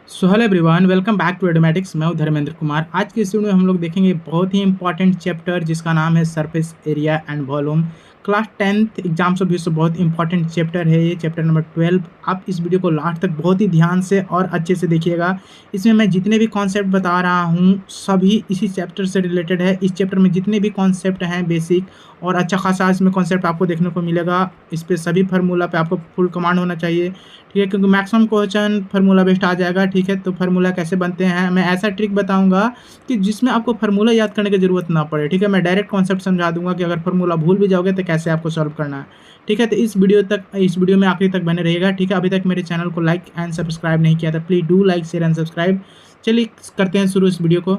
So hello everyone, welcome back to एडोमेटिक्स। मैं हूं धर्मेंद्र कुमार। आज की इस वीडियो में हम लोग देखेंगे बहुत ही इंपॉर्टेंट चैप्टर जिसका नाम है surface area and volume. Class 10th exams भी बहुत इंपॉर्टेंट चैप्टर है ये, चैप्टर नंबर 12। आप इस वीडियो को लास्ट तक बहुत ही ध्यान से और अच्छे से देखिएगा। इसमें मैं जितने भी कॉन्सेप्ट बता रहा हूँ सभी इसी चैप्टर से रिलेटेड है। इस चैप्टर में जितने भी कॉन्सेप्ट हैं बेसिक और अच्छा खासा इसमें कॉन्सेप्ट आपको देखने को मिलेगा। इस पे सभी फार्मूला पे आपको फुल कमांड होना चाहिए, ठीक है, क्योंकि मैक्सिमम क्वेश्चन फार्मूला बेस्ड आ जाएगा। ठीक है, तो फार्मूला कैसे बनते हैं मैं ऐसा ट्रिक बताऊंगा कि जिसमें आपको फार्मूला याद करने की जरूरत ना पड़े। ठीक है, मैं डायरेक्ट कॉन्सेप्ट समझा दूंगा कि अगर फार्मूला भूल भी जाओगे तो कैसे आपको सॉल्व करना है। ठीक है, तो इस वीडियो में आखिरी तक बने रहिएगा। ठीक है, अभी तक मेरे चैनल को लाइक एंड सब्सक्राइब नहीं किया था, please do like share and subscribe. चलिए करते हैं शुरू इस वीडियो को।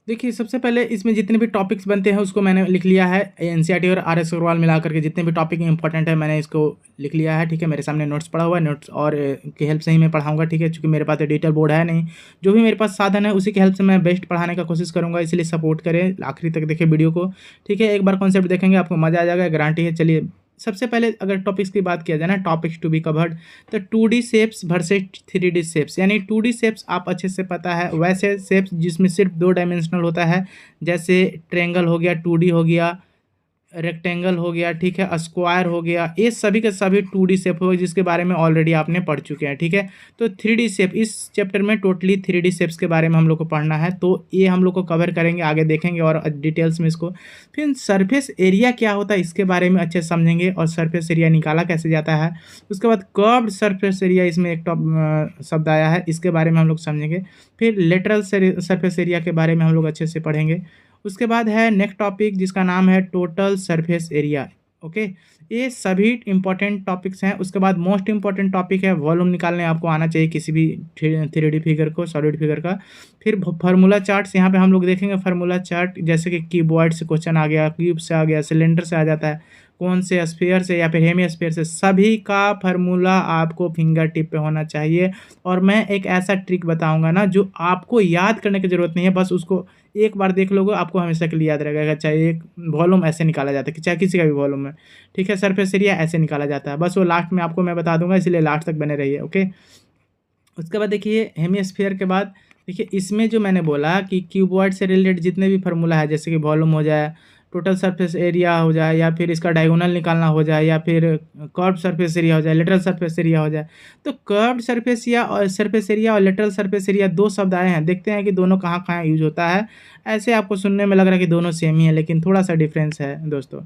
देखिए, सबसे पहले इसमें जितने भी टॉपिक्स बनते हैं उसको मैंने लिख लिया है। एनसीईआरटी और आरएस अग्रवाल मिला करके जितने भी टॉपिक इंपॉर्टेंट है मैंने इसको लिख लिया है। ठीक है, मेरे सामने नोट्स पड़ा हुआ है, नोट्स और की हेल्प से ही मैं पढ़ाऊंगा। ठीक है, क्योंकि मेरे पास डिजिटल बोर्ड है नहीं, जो भी मेरे पास साधन है उसी की हेल्प से मैं बेस्ट पढ़ाने का कोशिश करूंगा। इसलिए सपोर्ट करें, आखिरी तक देखें वीडियो को। ठीक है, एक बार कॉन्सेप्ट देखेंगे आपको मजा आ जाएगा, गारंटी है। चलिए, सबसे पहले अगर टॉपिक्स की बात किया जाए ना, टॉपिक्स टू बी कवर्ड, तो 2D shapes versus 3D shapes. यानी 2D शेप्स आप अच्छे से पता है, वैसे शेप्स जिसमें सिर्फ 2 डायमेंशनल होता है, जैसे ट्रेंगल हो गया, 2D हो गया, रेक्टेंगल हो गया, ठीक है, स्क्वायर हो गया, ये सभी के सभी 2D शेप हो गए जिसके बारे में ऑलरेडी आपने पढ़ चुके हैं। ठीक है, तो 3D शेप इस चैप्टर में टोटली 3D शेप्स के बारे में हम लोग को पढ़ना है, तो ये हम लोग को कवर करेंगे, आगे देखेंगे और डिटेल्स में इसको। फिर सरफेस एरिया क्या होता है इसके बारे में अच्छे से समझेंगे और सरफेस एरिया निकाला कैसे जाता है। उसके बाद कर्व्ड सरफेस एरिया, इसमें एक शब्द आया है, इसके बारे में हम लोग समझेंगे। फिर लेटरल सरफेस एरिया के बारे में हम लोग अच्छे से पढ़ेंगे। उसके बाद है नेक्स्ट टॉपिक जिसका नाम है टोटल सरफेस एरिया। ओके, ये सभी इंपॉर्टेंट टॉपिक्स हैं। उसके बाद मोस्ट इंपॉर्टेंट टॉपिक है वॉल्यूम निकालने आपको आना चाहिए किसी भी 3D फिगर को, सॉलिड फिगर का। फिर फार्मूला चार्ट्स, यहाँ पे हम लोग देखेंगे फार्मूला चार्ट, जैसे कि कीबोर्ड से क्वेश्चन आ गया, क्यूब से आ गया, सिलेंडर से आ जाता है, कौन से स्फीयर से या फिर हेमी स्फीयर से, सभी का फार्मूला आपको फिंगर टिप पे होना चाहिए। और मैं एक ऐसा ट्रिक बताऊंगा ना जो आपको याद करने की जरूरत नहीं है, बस उसको एक बार देख लोगे आपको हमेशा के लिए याद रहेगा। चाहे एक वॉल्यूम ऐसे निकाला जाता है, चाहे किसी का भी वॉल्यूम है, ठीक है, सरफेस एरिया ऐसे निकाला जाता है, बस वो लास्ट में आपको मैं बता दूंगा, इसलिए लास्ट तक बने रहिए। ओके, उसके बाद देखिए हेमिस्फीयर के बाद देखिए इसमें जो मैंने बोला कि क्यूबॉइड से रिलेटेड जितने भी फार्मूला है, जैसे कि वॉल्यूम हो जाए, टोटल सरफेस एरिया हो जाए, या फिर इसका डायगोनल निकालना हो जाए, या फिर कर्व्ड सरफेस एरिया हो जाए, लेटरल सरफेस एरिया हो जाए, तो कर्व्ड सरफेस या और सरफेस एरिया और लेटरल सरफेस एरिया दो शब्द आए हैं, देखते हैं कि दोनों कहाँ कहाँ यूज होता है। ऐसे आपको सुनने में लग रहा है कि दोनों सेम ही है, लेकिन थोड़ा सा डिफरेंस है दोस्तों।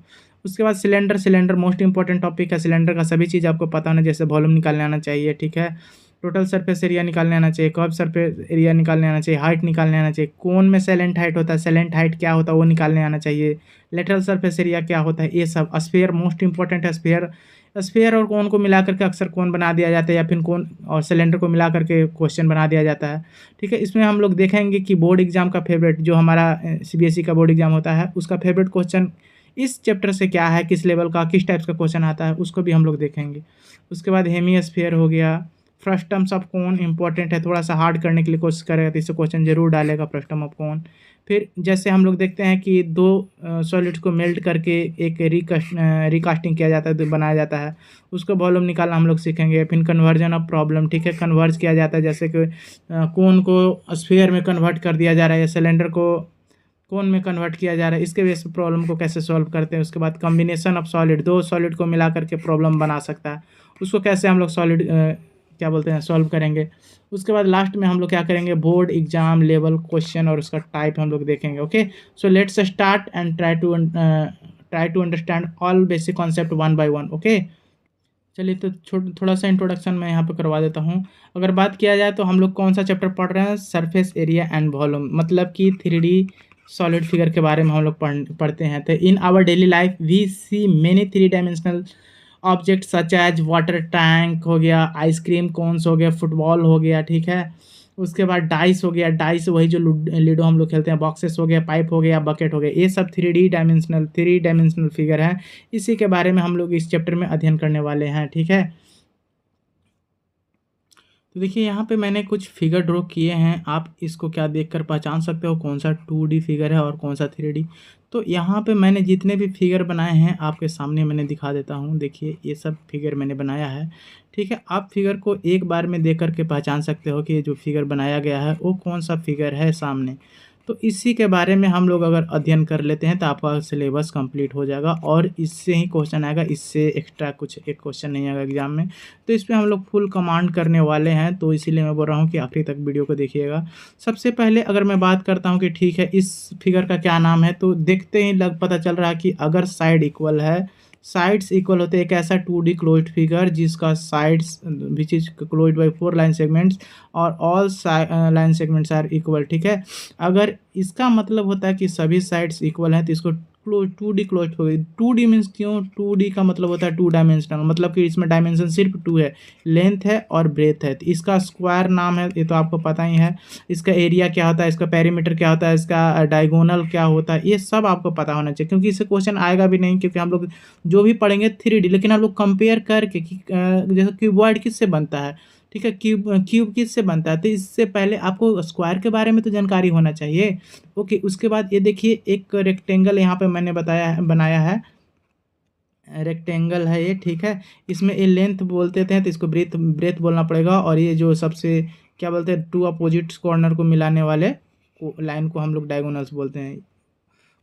उसके बाद cylinder, cylinder most important topic है। सिलेंडर का सभी चीज़ आपको पता होना, जैसे वॉल्यूम निकालने आना चाहिए, ठीक है, टोटल सरफेस एरिया निकालने आना चाहिए, कर्व सरफेस एरिया निकालने आना चाहिए, हाइट निकालने आना चाहिए, कोन में सेलेंट हाइट होता है, सेलेंट हाइट क्या होता है वो निकालने आना चाहिए, लेटरल सरफेस एरिया क्या होता है, ये सब। स्फीयर मोस्ट इंपॉर्टेंट है। स्फीयर, स्फीयर और कोन को मिला करके अक्सर कोन बना दिया जाता है, या फिर कोन और सिलेंडर को मिला करके क्वेश्चन बना दिया जाता है। ठीक है, इसमें हम लोग देखेंगे कि बोर्ड एग्जाम का फेवरेट, जो हमारा CBSE का बोर्ड एग्जाम होता है, उसका फेवरेट क्वेश्चन इस चैप्टर से क्या है, किस लेवल का, किस टाइप्स का क्वेश्चन आता है, उसको भी हम लोग देखेंगे। उसके बाद हेमिस्फीयर हो गया। First terms of cone important है, थोड़ा सा हार्ड करने के लिए कोशिश करेगा तो इससे क्वेश्चन जरूर डालेगा फर्स्ट टर्म ऑफ कोन। फिर जैसे हम लोग देखते हैं कि दो सॉलिड्स को मेल्ट करके एक रिकास्टिंग किया जाता है, तो बनाया जाता है, उसको वॉल्यूम निकालना हम लोग सीखेंगे। फिर कन्वर्जन ऑफ प्रॉब्लम, ठीक है, कन्वर्ज किया जाता है, जैसे कि कोन को स्फीयर में कन्वर्ट कर दिया जा रहा है, या सिलेंडर को कोन में कन्वर्ट किया जा रहा है, इसके वजह से प्रॉब्लम को कैसे सॉल्व करते हैं। उसके बाद कॉम्बिनेशन ऑफ सॉलिड, दो सॉलिड को मिला करके प्रॉब्लम बना सकता है, उसको कैसे हम लोग सॉलिड क्या बोलते हैं सॉल्व करेंगे। उसके बाद लास्ट में हम लोग क्या करेंगे, बोर्ड एग्जाम लेवल क्वेश्चन और उसका टाइप हम लोग देखेंगे। Okay, so let's start and try to understand all basic concept one by one. Okay, चलिए, तो थोड़ा सा इंट्रोडक्शन मैं यहाँ पे करवा देता हूँ। अगर बात किया जाए तो हम लोग कौन सा चैप्टर पढ़ रहे हैं, सरफेस एरिया एंड वॉल्यूम, मतलब कि 3D सॉलिड फिगर के बारे में हम लोग पढ़ते हैं। तो in our daily life we see many 3 dimensional object such as water tank हो गया, आइसक्रीम कोन्स हो गया, फुटबॉल हो गया, ठीक है, उसके बाद डाइस हो गया, डाइस वही जो लूडो हम लोग खेलते हैं, बॉक्सेस हो गया, पाइप हो गया, बकेट हो गया, ये सब 3 डायमेंशनल फिगर है। इसी के बारे में हम लोग इस चैप्टर में अध्ययन करने वाले हैं। ठीक है, तो देखिए यहाँ पे मैंने कुछ फिगर ड्रॉ किए हैं, आप इसको क्या देखकर पहचान सकते हो कौन सा 2D फिगर है और कौन सा 3D। तो यहाँ पे मैंने जितने भी फिगर बनाए हैं आपके सामने मैंने दिखा देता हूँ। देखिए ये सब फिगर मैंने बनाया है, ठीक है। आप फिगर को एक बार में देख कर के पहचान सकते हो कि ये जो फिगर बनाया गया है वो कौन सा फिगर है सामने। तो इसी के बारे में हम लोग अगर अध्ययन कर लेते हैं तो आपका सिलेबस कंप्लीट हो जाएगा और इससे ही क्वेश्चन आएगा, इससे एक्स्ट्रा कुछ एक क्वेश्चन नहीं आएगा एग्जाम में। तो इस पे हम लोग फुल कमांड करने वाले हैं, तो इसीलिए मैं बोल रहा हूँ कि आखिरी तक वीडियो को देखिएगा। सबसे पहले अगर मैं बात करता हूँ कि ठीक है इस फिगर का क्या नाम है, तो देखते ही लग पता चल रहा है कि अगर साइड इक्वल है, साइड्स इक्वल होते हैं, एक ऐसा 2D क्लोज्ड फिगर जिसका sides which is closed by 4 line segments और all line segments are equal. ठीक है, अगर इसका मतलब होता है कि सभी साइड्स इक्वल हैं तो इसको क्लोज 2D क्लोज हो गई। 2D मीन्स क्यों? 2D का मतलब होता है 2 डायमेंशनल, मतलब कि इसमें डायमेंशन सिर्फ 2 है, लेंथ है और ब्रेथ है। तो इसका स्क्वायर नाम है, ये तो आपको पता ही है। इसका एरिया क्या होता है, इसका पेरीमीटर क्या होता है, इसका डायगोनल क्या होता है, ये सब आपको पता होना चाहिए, क्योंकि इससे क्वेश्चन आएगा भी नहीं। क्योंकि हम लोग जो भी पढ़ेंगे 3D, लेकिन हम लोग कंपेयर करके कि जैसे क्यूबॉइड किससे बनता है, ठीक है, क्यूब किससे बनता है, तो इससे पहले आपको स्क्वायर के बारे में तो जानकारी होना चाहिए। ओके, उसके बाद ये देखिए एक रेक्टेंगल यहाँ पे मैंने बनाया है, रेक्टेंगल है ये, ठीक है। इसमें ये लेंथ बोलते थे तो इसको ब्रेथ ब्रेथ बोलना पड़ेगा, और ये जो सबसे क्या बोलते हैं, टू अपोजिट कॉर्नर को मिलाने वाले लाइन को हम लोग डायगोनल्स बोलते हैं।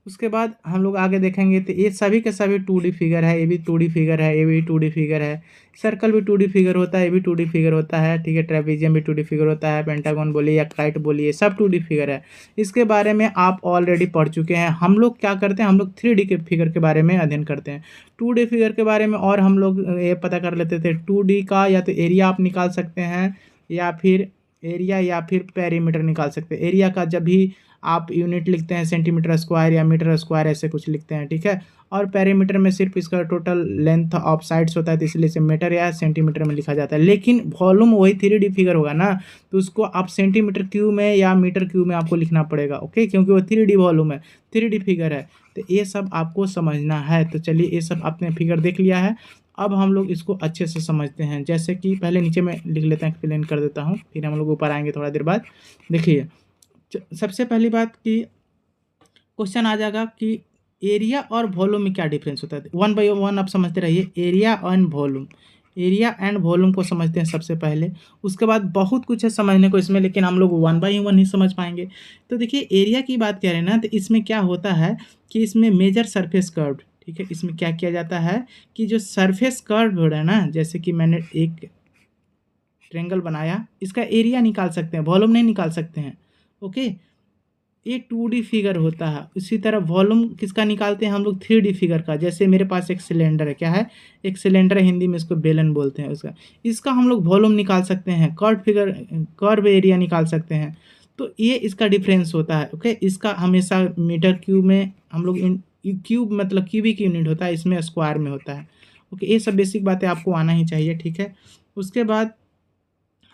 उसके बाद हम लोग आगे देखेंगे तो ये सभी के सभी 2D फिगर है, ये भी 2D फिगर है, ये भी 2D फिगर है। सर्कल भी 2D फिगर होता है, ये भी 2D फिगर होता है, ठीक है। ट्रेपेजियम भी 2D फिगर होता है, पेंटागन बोलिए या काइट बोलिए, सब 2D फिगर है। इसके बारे में आप ऑलरेडी पढ़ चुके हैं। हम लोग क्या करते हैं, हम लोग 3D के फिगर के बारे में अध्ययन करते हैं। 2D फिगर के बारे में और हम लोग ये पता कर लेते थे, 2D का या तो एरिया आप निकाल सकते हैं या फिर पेरीमीटर निकाल सकते हैं। एरिया का जब भी आप यूनिट लिखते हैं सेंटीमीटर स्क्वायर या मीटर स्क्वायर ऐसे कुछ लिखते हैं, ठीक है। और पेरीमीटर में सिर्फ इसका टोटल लेंथ ऑफ साइड्स होता है, तो इसलिए इसे मीटर या सेंटीमीटर में लिखा जाता है। लेकिन वॉल्यूम वही 3D फिगर होगा ना, तो उसको आप सेंटीमीटर क्यूब में या मीटर क्यूब में आपको लिखना पड़ेगा, ओके, क्योंकि वो 3D वॉल्यूम है, 3D फिगर है। तो ये सब आपको समझना है। तो चलिए, ये सब आपने फिगर देख लिया है, अब हम लोग इसको अच्छे से समझते हैं। जैसे कि पहले नीचे में लिख लेते हैं, एक्सप्लेन कर देता हूँ, फिर हम लोग ऊपर आएंगे थोड़ा देर बाद। देखिए, सबसे पहली बात कि क्वेश्चन आ जाएगा कि एरिया और वॉल्यूम में क्या डिफरेंस होता है। 1 बाई 1 आप समझते रहिए, area and volume. Area and volume को समझते हैं सबसे पहले, उसके बाद बहुत कुछ है समझने को इसमें, लेकिन हम लोग 1 बाई 1 ही समझ पाएंगे। तो देखिए, एरिया की बात करें ना, तो इसमें क्या होता है कि इसमें मेजर सरफेस कर्व, ठीक है। इसमें क्या किया जाता है कि जो सरफेस कर्व हो रहा है ना, जैसे कि मैंने एक ट्रेंगल बनाया, इसका एरिया निकाल सकते हैं, वॉल्यूम नहीं निकाल सकते हैं, ओके। ये 2D फिगर होता है। उसी तरह वॉल्यूम किसका निकालते हैं हम लोग, 3D फिगर का। जैसे मेरे पास एक सिलेंडर है, क्या है, एक सिलेंडर है, हिंदी में इसको बेलन बोलते हैं, इसका हम लोग वॉल्यूम निकाल सकते हैं, कर्व एरिया निकाल सकते हैं। तो ये इसका डिफरेंस होता है, ओके। इसका हमेशा मीटर क्यूब में हम लोग क्यूब मतलब क्यूबिक यूनिट होता है, इसमें स्क्वायर में होता है, ओके। ये सब बेसिक बातें आपको आना ही चाहिए, ठीक है। उसके बाद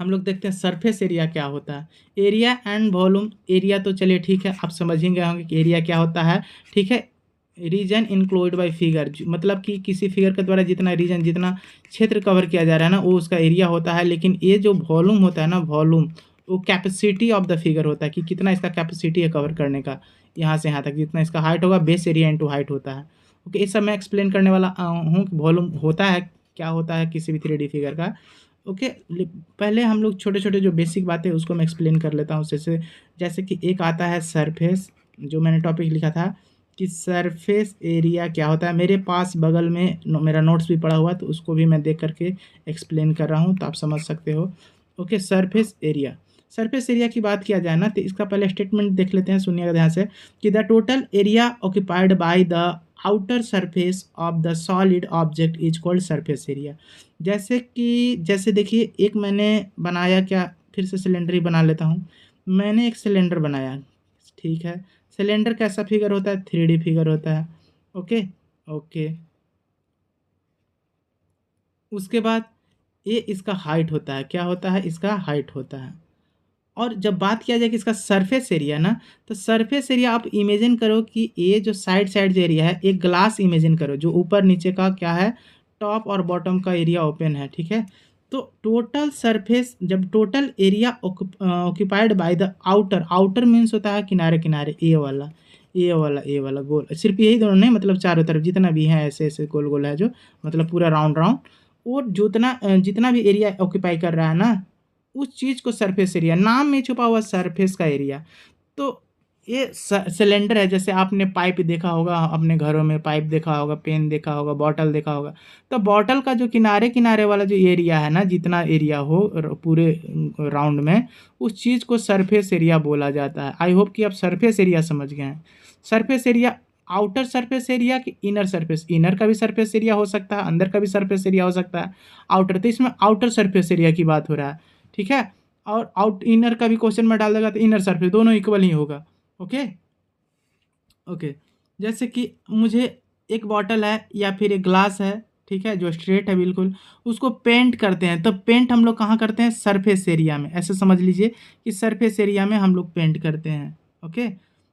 हम लोग देखते हैं सरफेस एरिया क्या होता है। एरिया एंड वॉल्यूम, एरिया तो चलिए ठीक है, आप समझ ही गए होंगे कि एरिया क्या होता है, ठीक है। रीजन इंक्लूड बाय फिगर, मतलब कि किसी फिगर के द्वारा जितना रीजन, जितना क्षेत्र कवर किया जा रहा है ना, वो उसका एरिया होता है। लेकिन ये जो वॉल्यूम होता है ना, वॉल्यूम वो कैपेसिटी ऑफ द फिगर होता है, कि कितना इसका कैपेसिटी है कवर करने का, यहाँ से यहाँ तक जितना इसका हाइट होगा, बेस एरिया इंटू हाइट होता है, ओके। ये सब मैं एक्सप्लेन करने वाला हूँ कि वॉल्यूम होता है क्या होता है किसी भी 3D फिगर का, ओके। पहले हम लोग छोटे छोटे जो बेसिक बातें उसको मैं एक्सप्लेन कर लेता हूँ। जैसे कि एक आता है सरफेस, जो मैंने टॉपिक लिखा था कि सरफेस एरिया क्या होता है। मेरे पास बगल में मेरा नोट्स भी पड़ा हुआ, तो उसको भी मैं देख करके एक्सप्लेन कर रहा हूँ, तो आप समझ सकते हो, ओके। सरफेस एरिया की बात किया जाए ना, तो इसका पहले स्टेटमेंट देख लेते हैं, सुनिएगा ध्यान से, कि the total area occupied by the outer surface of the solid object is called surface area. जैसे देखिए, एक मैंने बनाया, क्या फिर से सिलेंडर ही बना लेता हूँ। मैंने एक सिलेंडर बनाया, ठीक है। सिलेंडर कैसा फिगर होता है, 3D फिगर होता है, ओके ओके। उसके बाद ये इसका हाइट होता है, क्या होता है, इसका हाइट होता है। और जब बात किया जाए कि इसका सरफेस एरिया ना, तो सरफेस एरिया आप इमेजिन करो कि ये जो साइड जो एरिया है, एक ग्लास इमेजिन करो, जो ऊपर नीचे का क्या है, टॉप और बॉटम का एरिया ओपन है, ठीक है। तो टोटल सरफेस, जब total area occupied by the outer means होता है किनारे किनारे, ए वाला गोल, सिर्फ यही दोनों नहीं, मतलब चारों तरफ जितना भी है ऐसे ऐसे गोल गोल है, जो मतलब पूरा राउंड राउंड, वो जितना भी एरिया ऑक्यूपाई कर रहा है ना, उस चीज़ को सरफेस एरिया, नाम में छुपा हुआ सरफेस का एरिया। तो ये सिलेंडर है, जैसे आपने पाइप देखा होगा, अपने घरों में पाइप देखा होगा, पेन देखा होगा, बॉटल देखा होगा। तो बॉटल का जो किनारे किनारे वाला जो एरिया है ना, जितना एरिया हो पूरे राउंड में, उस चीज़ को सरफेस एरिया बोला जाता है। आई होप कि आप सरफेस एरिया समझ गए हैं। Surface area outer surface area कि इनर सरफेस, इनर का भी सरफेस एरिया हो सकता है, अंदर का भी सरफेस एरिया हो सकता है, आउटर। तो इसमें आउटर सरफेस एरिया की बात हो रहा है, ठीक है। और आउट इनर का भी क्वेश्चन में डाल देगा तो इनर सरफेस, दोनों इक्वल ही होगा। Okay okay. जैसे कि मुझे एक बॉटल है या फिर एक ग्लास है, ठीक है, जो स्ट्रेट है बिल्कुल, उसको पेंट करते हैं। तो पेंट हम लोग कहाँ करते हैं? सरफेस एरिया में। ऐसे समझ लीजिए कि सरफेस एरिया में हम लोग पेंट करते हैं। ओके।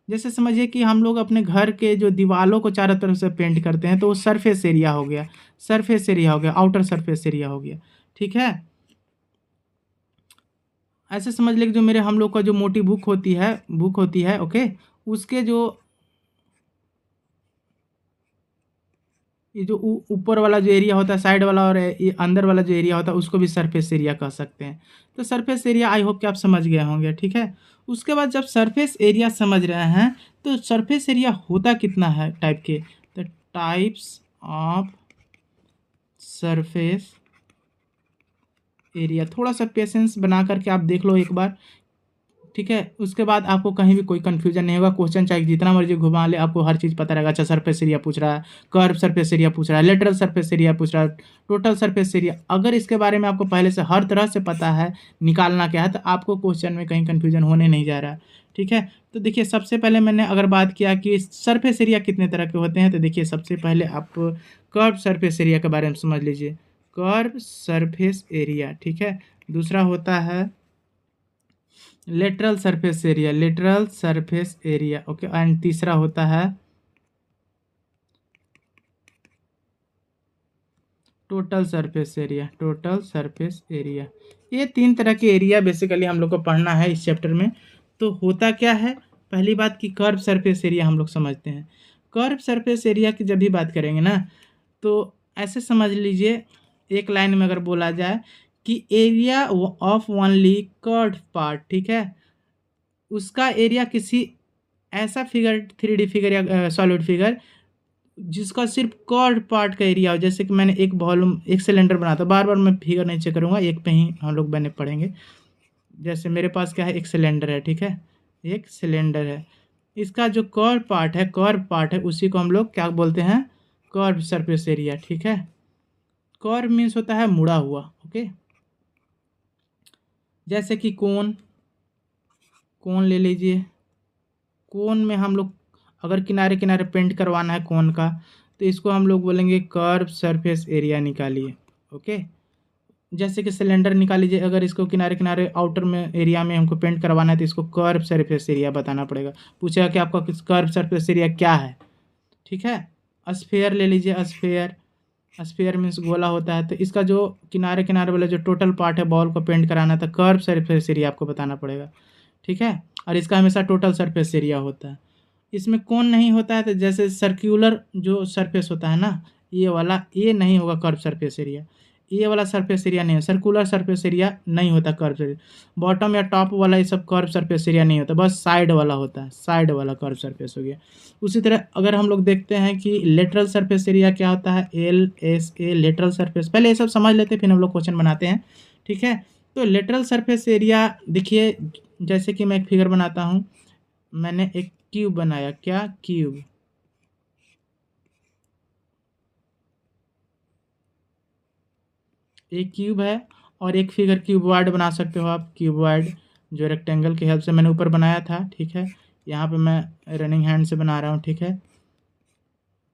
जैसे समझिए कि हम लोग अपने घर के जो दीवालों को चारों तरफ से पेंट करते हैं, तो वो सरफेस एरिया हो गया, सरफेस एरिया हो गया, आउटर सरफेस एरिया हो गया, ठीक है। ऐसे समझ लीजिए जो मेरे हम लोग का जो मोटी बुक होती है, ओके, उसके जो ये जो ऊपर वाला जो एरिया होता है, साइड वाला, और ये अंदर वाला जो एरिया होता है, उसको भी सरफेस एरिया कह सकते हैं। तो सरफेस एरिया आई होप कि आप समझ गए होंगे, ठीक है। उसके बाद जब सरफेस एरिया समझ रहे हैं, तो सरफेस एरिया होता कितना है टाइप के, तो टाइप्स ऑफ सरफेस एरिया, थोड़ा सा पेशेंस बना करके आप देख लो एक बार, ठीक है। उसके बाद आपको कहीं भी कोई कंफ्यूजन नहीं होगा। क्वेश्चन चाहे जितना मर्जी घुमा ले, आपको हर चीज़ पता रहेगा। अच्छा, सरफेस एरिया पूछ रहा है, कर्व सरफेस एरिया पूछ रहा है, लेटरल सरफेस एरिया पूछ रहा है, टोटल सरफेस एरिया, अगर इसके बारे में आपको पहले से हर तरह से पता है निकालना क्या है, तो आपको क्वेश्चन में कहीं कन्फ्यूजन होने नहीं जा रहा है, ठीक है। तो देखिए, सबसे पहले मैंने अगर बात किया कि सरफेस एरिया कितने तरह के होते हैं, तो देखिए सबसे पहले आप कर्व सरफेस एरिया के बारे में समझ लीजिए। कर्व सरफेस एरिया, ठीक है। दूसरा होता है lateral surface area, lateral surface area, okay. And तीसरा होता है total surface area, total surface area. ये तीन तरह के एरिया बेसिकली हम लोग को पढ़ना है इस चैप्टर में। तो होता क्या है, पहली बात की कर्व सरफेस एरिया हम लोग समझते हैं। कर्व सरफेस एरिया की जब भी बात करेंगे ना, तो ऐसे समझ लीजिए, एक लाइन में अगर बोला जाए कि area of only curved part, ठीक है, उसका एरिया किसी ऐसा फिगर, 3D फिगर या सॉलिड फिगर, जिसका सिर्फ कर्व्ड पार्ट का एरिया हो। जैसे कि मैंने एक वॉल्यूम, एक सिलेंडर बना था, बार बार मैं फिगर नहीं चेक करूँगा, एक पे ही हम लोग बने पढ़ेंगे। जैसे मेरे पास क्या है, एक सिलेंडर है, ठीक है, एक सिलेंडर है। इसका जो कर्व पार्ट है, उसी को हम लोग क्या बोलते हैं? कर्व सरफेस एरिया, ठीक है। कर्व मीन्स होता है मुड़ा हुआ, ओके। जैसे कि कोन, कोन ले लीजिए। कोन में हम लोग अगर किनारे किनारे पेंट करवाना है कोन का, तो इसको हम लोग बोलेंगे कर्व सरफेस एरिया निकालिए, ओके। जैसे कि सिलेंडर निकाल लीजिए, अगर इसको किनारे किनारे आउटर में एरिया में हमको पेंट करवाना है, तो इसको कर्व सरफेस एरिया बताना पड़ेगा। पूछेगा कि आपका किस कर्व सरफेस एरिया क्या है, ठीक है। स्फेयर ले लीजिए, स्फेयर, स्फेयर मीन्स गोला होता है। तो इसका जो किनारे किनारे वाला जो टोटल पार्ट है, बॉल को पेंट कराना है, तो कर्व सरफेस एरिया आपको बताना पड़ेगा, ठीक है। और इसका हमेशा टोटल सरफेस एरिया होता है। इसमें कौन नहीं होता है, तो जैसे सर्क्यूलर जो सरफेस होता है ना, ये वाला, ये नहीं होगा कर्व सरफेस एरिया। ये वाला सरफेस एरिया नहीं है, सर्कुलर सरफेस एरिया नहीं होता कर्व एरिया। बॉटम या टॉप वाला ये सब कर्व सरफेस एरिया नहीं होता, बस साइड वाला होता है, साइड वाला कर्व सरफेस हो गया। उसी तरह अगर हम लोग देखते हैं कि लेटरल सरफेस एरिया क्या होता है, LSA, लेटरल सरफेस, पहले ये सब समझ लेते हैं फिर हम लोग क्वेश्चन बनाते हैं, ठीक है। तो लेटरल सरफेस एरिया देखिए, जैसे कि मैं एक फिगर बनाता हूँ, मैंने एक क्यूब बनाया, क्या क्यूब, एक क्यूब है। और एक फिगर क्यूबॉइड बना सकते हो आप, क्यूबॉइड जो रेक्टेंगल की हेल्प से मैंने ऊपर बनाया था, ठीक है। यहाँ पे मैं रनिंग हैंड से बना रहा हूँ, ठीक है।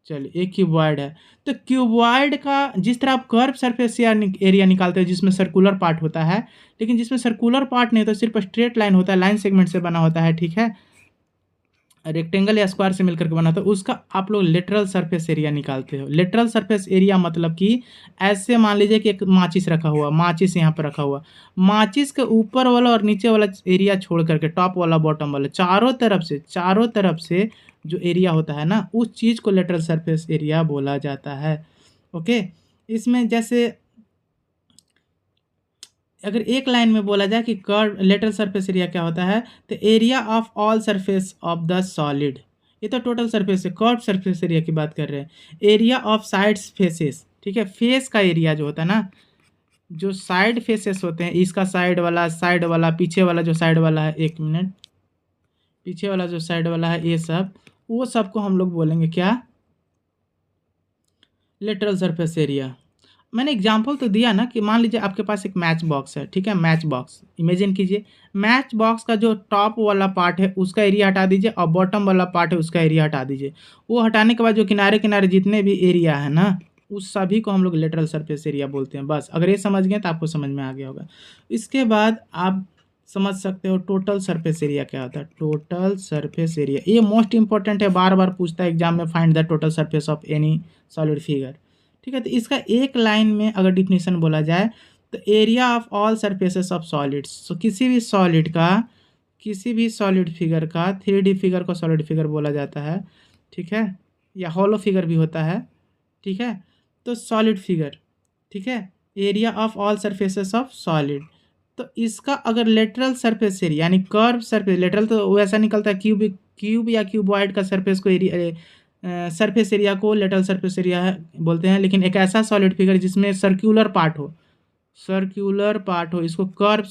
चलिए, एक क्यूबॉइड है। तो क्यूबॉइड का जिस तरह आप कर्व सरफेस एरिया निकालते हो, जिसमें सर्कुलर पार्ट होता है, लेकिन जिसमें सर्कुलर पार्ट नहीं होता, सिर्फ स्ट्रेट लाइन होता है, लाइन सेगमेंट से बना होता है, ठीक है, रेक्टेंगल या स्क्वायर से मिलकर के बना था, उसका आप लोग लेटरल सरफेस एरिया निकालते हो। लेटरल सरफेस एरिया मतलब कि ऐसे मान लीजिए कि एक माचिस रखा हुआ, माचिस यहाँ पर रखा हुआ, माचिस के ऊपर वाला और नीचे वाला एरिया छोड़ करके, टॉप वाला बॉटम वाला, चारों तरफ से जो एरिया होता है ना, उस चीज़ को लेटरल सरफेस एरिया बोला जाता है, ओके। इसमें जैसे अगर एक लाइन में बोला जाए कि कर्व लेटरल सरफेस एरिया क्या होता है, तो area of all surface of the solid, ये तो टोटल सरफेस है, कर्व सरफेस एरिया की बात कर रहे हैं। एरिया ऑफ साइड्स फेसेस, ठीक है, फेस का एरिया जो होता है ना, जो साइड फेसेस होते हैं, इसका साइड वाला, पीछे वाला जो साइड वाला है, एक मिनट, पीछे वाला जो साइड वाला है, ये सब, वो सबको हम लोग बोलेंगे क्या, लेटरल सरफेस एरिया। मैंने एग्जांपल तो दिया ना कि मान लीजिए आपके पास एक मैच बॉक्स है, ठीक है, मैच बॉक्स इमेजिन कीजिए, मैच बॉक्स का जो टॉप वाला पार्ट है उसका एरिया हटा दीजिए और बॉटम वाला पार्ट है उसका एरिया हटा दीजिए। वो हटाने के बाद जो किनारे किनारे जितने भी एरिया है ना, उस सभी को हम लोग लेटरल सरफेस एरिया बोलते हैं। बस अगर ये समझ गए तो आपको समझ में आ गया होगा। इसके बाद आप समझ सकते हो टोटल सरफेस एरिया क्या होता है। टोटल सरफेस एरिया ये मोस्ट इंपॉर्टेंट है, बार बार पूछता है एग्जाम में, find the total surface of any solid figure, ठीक है। तो इसका एक लाइन में अगर डिफिनीशन बोला जाए तो area of all surfaces of solids, तो किसी भी सॉलिड का, किसी भी सॉलिड फिगर का, 3D फिगर को सॉलिड फिगर बोला जाता है, ठीक है, या हॉलो फिगर भी होता है, ठीक है। तो सॉलिड फिगर, ठीक है, area of all surfaces of solid, तो इसका अगर लेटरल सरफेस एरिया यानी कर्व सरफेस, लेटरल तो वैसा निकलता है क्यूब या क्यूबॉइड का सरफेस को एरिया, सरफेस एरिया को लेटरल सरफेस एरिया बोलते हैं। लेकिन एक ऐसा सॉलिड फिगर जिसमें सर्क्यूलर पार्ट हो, सर्क्यूलर पार्ट हो, इसको कर्व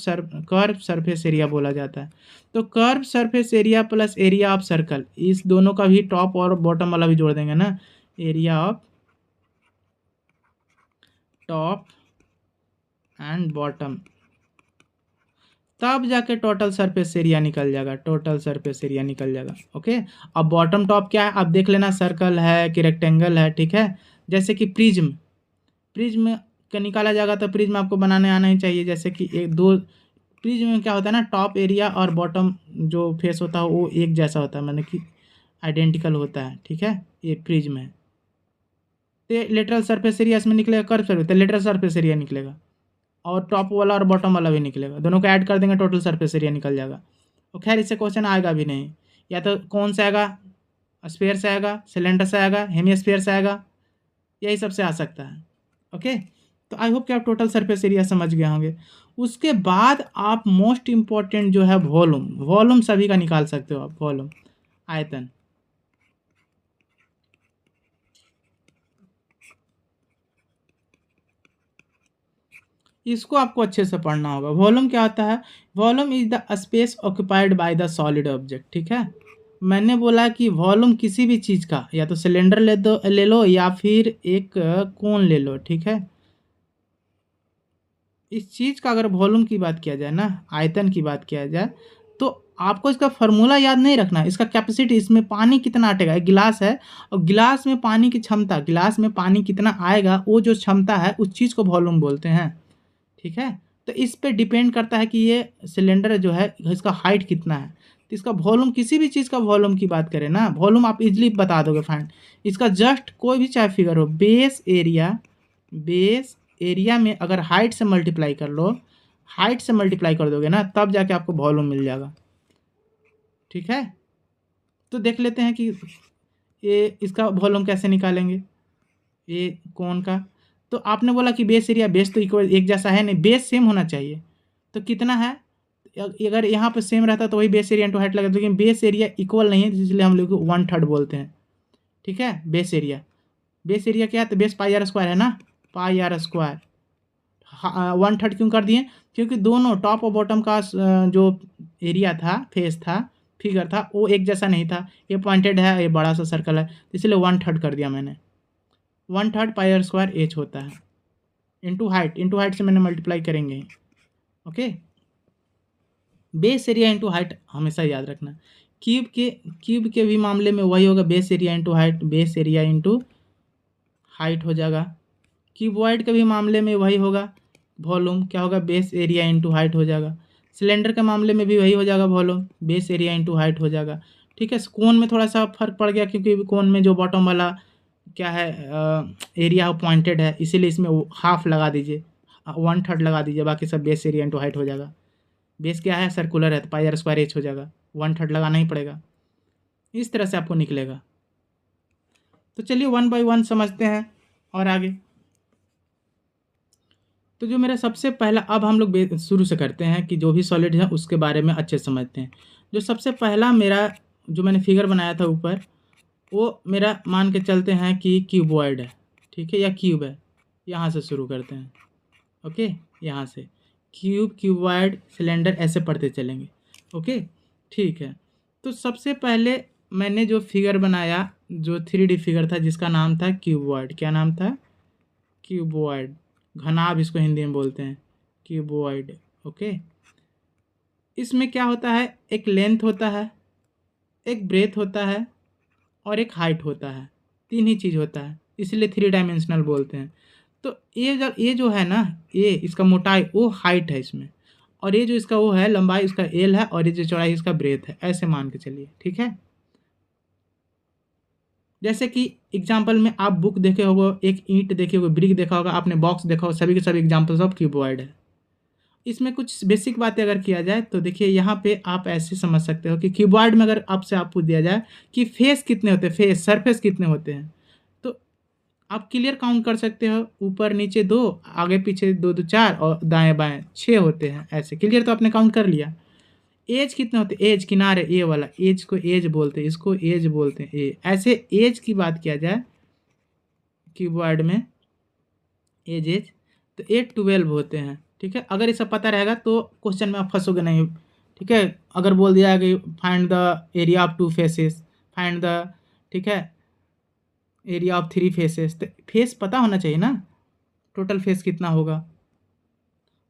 सरफेस एरिया बोला जाता है। तो curve surface area plus area of circle, इस दोनों का भी टॉप और बॉटम वाला भी जोड़ देंगे ना, area of top and bottom, तब जाके टोटल सरफेस एरिया निकल जाएगा, टोटल सरफेस एरिया निकल जाएगा। ओके, अब बॉटम टॉप क्या है आप देख लेना, सर्कल है कि रेक्टेंगल है, ठीक है। जैसे कि प्रिज्म, प्रिज्म का निकाला जाएगा तो प्रिज्म आपको बनाने आना ही चाहिए। जैसे कि एक दो प्रिज्म में क्या होता है ना, टॉप एरिया और बॉटम जो फेस होता है वो एक जैसा होता है, मतलब कि आइडेंटिकल होता है, ठीक है, ये प्रिज्म है। तो लेटरल सरफेस एरिया इसमें निकलेगा, कर्व सरफेस, तो लेटरल सरफेस एरिया निकलेगा, और टॉप वाला और बॉटम वाला भी निकलेगा, दोनों को ऐड कर देंगे टोटल सरफेस एरिया निकल जाएगा। तो खैर इससे क्वेश्चन आएगा भी नहीं, या तो कौन सा आएगा, स्फीयर से आएगा, सिलेंडर से आएगा, हेमिस्फीयर से आएगा, यही सबसे आ सकता है। ओके, तो आई होप कि आप टोटल सरफेस एरिया समझ गए होंगे। उसके बाद आप मोस्ट इंपॉर्टेंट जो है वॉल्यूम, वॉल्यूम सभी का निकाल सकते हो आप, वॉल्यूम आयतन। इसको आपको अच्छे से पढ़ना होगा। वॉल्यूम क्या होता है, volume is the space occupied by the solid object, ठीक है। मैंने बोला कि वॉल्यूम किसी भी चीज़ का, या तो सिलेंडर ले लो या फिर एक कोन ले लो, ठीक है। इस चीज़ का अगर वॉल्यूम की बात किया जाए ना, आयतन की बात किया जाए, तो आपको इसका फार्मूला याद नहीं रखना, इसका कैपेसिटी, इसमें पानी कितना अटेगा, एक गिलास है और गिलास में पानी की क्षमता, गिलास में पानी कितना आएगा, वो जो क्षमता है उस चीज़ को वॉल्यूम बोलते हैं, ठीक है। तो इस पे डिपेंड करता है कि ये सिलेंडर जो है इसका हाइट कितना है। तो इसका वॉल्यूम, किसी भी चीज़ का वॉल्यूम की बात करें ना, वॉल्यूम आप इजीली बता दोगे फाइंड। इसका जस्ट कोई भी चाहे फिगर हो, बेस एरिया, बेस एरिया में अगर हाइट से मल्टीप्लाई कर लो, हाइट से मल्टीप्लाई कर दोगे ना, तब जाके आपको वॉल्यूम मिल जाएगा, ठीक है। तो देख लेते हैं कि ये इसका वॉल्यूम कैसे निकालेंगे, ये कौन का। तो आपने बोला कि बेस एरिया, बेस तो इक्वल एक जैसा है नहीं, बेस सेम होना चाहिए। तो कितना है, अगर यहाँ पे सेम रहता तो वही बेस एरिया इंटू हाइट लगा, लेकिन बेस एरिया इक्वल नहीं है, इसलिए हम लोग 1/3 बोलते हैं, ठीक है। बेस एरिया, बेस एरिया क्या है, तो बेस पाई आर स्क्वायर है ना, पाई आर स्क्वायर। 1/3 क्यों कर दिए, क्योंकि दोनों टॉप और बॉटम का जो एरिया था, फेस था, फिगर था, वो एक जैसा नहीं था। ये पॉइंटेड है, ये बड़ा सा सर्कल है, इसलिए 1/3 कर दिया मैंने। 1/3 पाई आर स्क्वायर एच होता है, इंटू हाइट, इंटू हाइट से मैंने मल्टीप्लाई करेंगे, okay. Base area into height हमेशा याद रखना। क्यूब के भी मामले में वही होगा, base area into height, base area into height हो जाएगा। क्यूबॉइड के भी मामले में वही होगा, वॉल्यूम क्या होगा, बेस एरिया इंटू हाइट हो जाएगा। सिलेंडर के मामले में भी वही हो जाएगा, volume base area into height हो जाएगा, ठीक है। कोन में थोड़ा सा फर्क पड़ गया, क्योंकि कोन में जो बॉटम वाला क्या है, एरिया पॉइंटेड है, इसीलिए इसमें हाफ लगा दीजिए, 1/3 लगा दीजिए, बाकी सब बेस एरिया इंटू हाइट हो जाएगा। बेस क्या है, सर्कुलर है, तो पाई आर स्क्वायर एच हो जाएगा, 1/3 लगाना ही पड़ेगा। इस तरह से आपको निकलेगा। तो चलिए 1 बाय 1 समझते हैं और आगे। तो जो मेरा सबसे पहला, अब हम लोग शुरू से करते हैं कि जो भी सॉलिड है उसके बारे में अच्छे से समझते हैं। जो सबसे पहला मेरा जो मैंने फिगर बनाया था ऊपर, वो मेरा मान के चलते हैं कि क्यूबॉइड है, ठीक है, या क्यूब है। यहाँ से शुरू करते हैं, ओके, यहाँ से क्यूब, क्यूबॉइड, सिलेंडर, ऐसे पढ़ते चलेंगे, ओके, ठीक है। तो सबसे पहले मैंने जो फिगर बनाया, जो 3D फिगर था, जिसका नाम था क्यूबॉइड। क्या नाम था? क्यूबॉइड। घनाभ इसको हिंदी में बोलते हैं, क्यूबॉइड, ओके। इसमें क्या होता है? एक लेंथ होता है, एक ब्रेथ होता है और एक हाइट होता है। तीन ही चीज़ होता है, इसलिए 3 डायमेंशनल बोलते हैं। तो ये जो है ना, ये इसका मोटाई, वो हाइट है इसमें, और ये जो इसका वो है लंबाई, इसका एल है, और ये जो चौड़ाई इसका ब्रेथ है, ऐसे मान के चलिए, ठीक है। जैसे कि एग्जाम्पल में आप बुक देखे होगे, एक ईंट देखे होगे, ब्रिक देखा होगा, आपने बॉक्स देखा होगा, सभी के सभी एग्जाम्पल्स ऑफ क्यूबॉइड है। इसमें कुछ बेसिक बातें अगर किया जाए तो देखिए, यहाँ पे आप ऐसे समझ सकते हो कि क्यूबॉइड में अगर आपसे आप पूछ दिया जाए कि फेस कितने होते हैं, फेस सरफेस कितने होते हैं, तो आप क्लियर काउंट कर सकते हो, ऊपर नीचे 2, आगे पीछे 2 2 4, और दाएं बाएं 6 होते हैं, ऐसे क्लियर। तो आपने काउंट कर लिया। एज कितने होते हैं? एज किनारे, ए वाला एज को एज बोलते हैं, इसको एज बोलते हैं, ए। ऐसे एज की बात किया जाए कीबोर्ड में, एज तो 8 12 होते हैं, ठीक है। अगर ये सब पता रहेगा तो क्वेश्चन में आप फंसोगे नहीं, ठीक है। अगर बोल दिया कि find the area of 2 faces, find the, ठीक है, एरिया ऑफ 3 फेसेस, तो फेस पता होना चाहिए ना, टोटल फेस कितना होगा।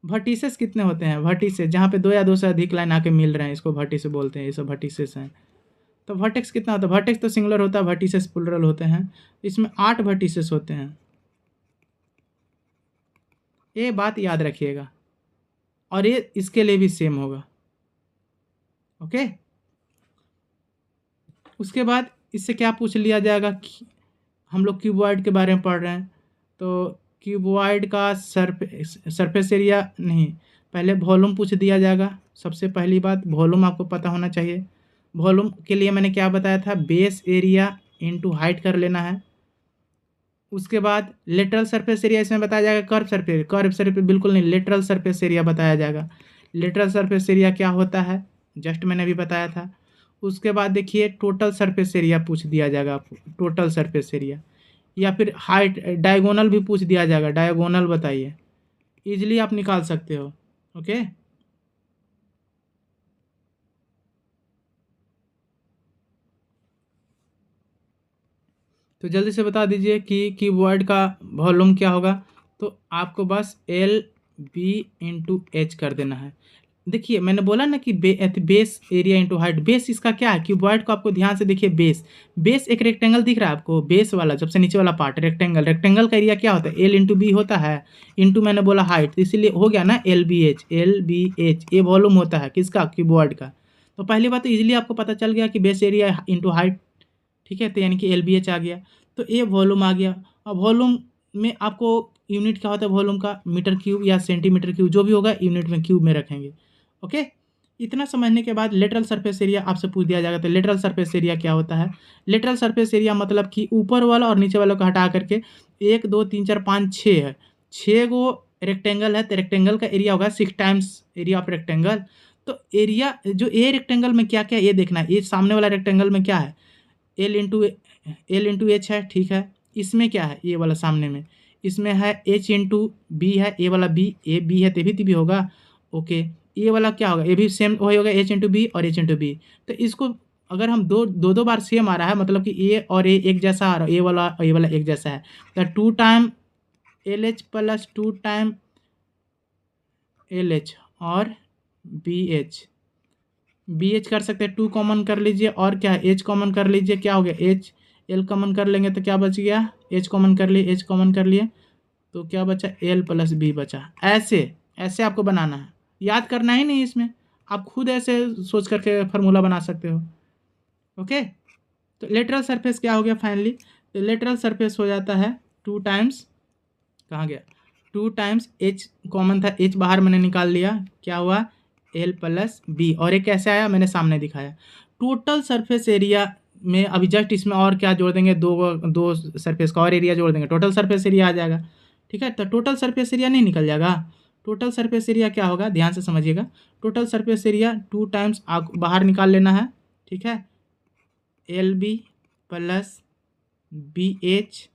वर्टिसेस कितने होते हैं? वर्टिसेस जहाँ पे 2 या 2 से अधिक लाइन आके मिल रहे हैं, इसको वर्टिस बोलते हैं, ये सब वर्टिसेस हैं। तो वर्टेक्स कितना होता है? वर्टेक्स तो सिंगुलर होता है, वर्टिसेस प्लुरल होते हैं। इसमें 8 वर्टिसेस होते हैं, ये बात याद रखिएगा, और ये इसके लिए भी सेम होगा, ओके। उसके बाद इससे क्या पूछ लिया जाएगा कि हम लोग क्यूबॉइड के बारे में पढ़ रहे हैं, तो क्यूबॉइड का सरफेस एरिया नहीं, पहले वॉल्यूम पूछ दिया जाएगा। सबसे पहली बात, वॉल्यूम आपको पता होना चाहिए। वॉल्यूम के लिए मैंने क्या बताया था? बेस एरिया इनटू हाइट कर लेना है। उसके बाद लेटरल सरफेस एरिया इसमें बताया जाएगा, कर्व सरफेस बिल्कुल नहीं, लेटरल सरफेस एरिया बताया जाएगा। लेटरल सरफेस एरिया क्या होता है, जस्ट मैंने अभी बताया था। उसके बाद देखिए, टोटल सरफेस एरिया पूछ दिया जाएगा आपको, टोटल सरफेस एरिया, या फिर हाइट, डायगोनल भी पूछ दिया जाएगा, डायगोनल बताइए, इजीली आप निकाल सकते हो, ओके। तो जल्दी से बता दीजिए कि कीबोर्ड का वॉल्यूम क्या होगा। तो आपको बस एल बी इंटू एच कर देना है। देखिए मैंने बोला ना कि base area into height, base इसका क्या है? क्यूबॉइड को आपको ध्यान से देखिए, बेस एक रेक्टेंगल दिख रहा है आपको, बेस वाला सबसे नीचे वाला पार्ट रेक्टेंगल, रेक्टेंगल का एरिया क्या होता है? एल इंटू बी होता है, इंटू मैंने बोला हाइट, तो इसीलिए हो गया ना एल बी एच, ये वॉल्यूम होता है किसका? कीबोर्ड का। तो पहली बात तो इजीली आपको पता चल गया कि बेस एरिया इंटू हाइट, ठीक है, तो यानी कि एल बी एच आ गया, तो ये वॉल्यूम आ गया। अब वॉल्यूम में आपको यूनिट क्या होता है वॉल्यूम का? मीटर क्यूब या सेंटीमीटर क्यूब, जो भी होगा यूनिट में क्यूब में रखेंगे, ओके। इतना समझने के बाद लेटरल सरफेस एरिया आपसे पूछ दिया जाएगा, तो लेटरल सरफेस एरिया क्या होता है? लेटरल सरफेस एरिया मतलब कि ऊपर वाला और नीचे वाला को हटा करके 1 2 3 4 5 6 है, 6 गो रेक्टेंगल है, तो रेक्टेंगल का एरिया होगा 6 टाइम्स एरिया ऑफ रेक्टेंगल। तो एरिया जो ए रेक्टेंगल में क्या क्या, ये देखना है, ये सामने वाला रेक्टेंगल में क्या है? एल इंटू एच है, ठीक है। इसमें क्या है? ये वाला सामने में, इसमें है एच इंटू बी है, ए वाला बी, ए बी है तेभी भी होगा, ओके। ये वाला क्या होगा? ये भी सेम वही होगा, एच इंटू बी और एच इंटू बी। तो इसको अगर हम दो बार सेम आ रहा है, मतलब कि ए और ए एक जैसा आ रहा है, ए वाला और ये वाला एक जैसा है, तो 2 time L H plus 2 time L H और बी एच कर सकते हैं, 2 कॉमन कर लीजिए, और क्या है? एच कॉमन कर लीजिए, क्या हो गया? एच, एल कॉमन कर लेंगे तो क्या बच गया? एच कॉमन कर लिए, एच कॉमन कर लिए, तो क्या बचा? एल प्लस बी बचा। ऐसे ऐसे आपको बनाना है, याद करना ही नहीं इसमें, आप खुद ऐसे सोच करके फार्मूला बना सकते हो, ओके। तो लेटरल सरफेस क्या हो गया फाइनली? तो लेटरल सरफेस हो जाता है 2 टाइम्स, कहाँ गया? 2 टाइम्स एच कॉमन था, एच बाहर मैंने निकाल लिया, क्या हुआ? एल प्लस बी, और ये कैसे आया? मैंने सामने दिखाया। टोटल सरफेस एरिया में अभी जस्ट इसमें और क्या जोड़ देंगे? दो सरफेस का और एरिया जोड़ देंगे, टोटल सरफेस एरिया आ जाएगा, ठीक है। तो टोटल सरफेस एरिया नहीं निकल जाएगा। टोटल सरफेस एरिया क्या होगा, ध्यान से समझिएगा। टोटल सरफेस एरिया 2 टाइम्स बाहर निकाल लेना है, ठीक है। L B plus B H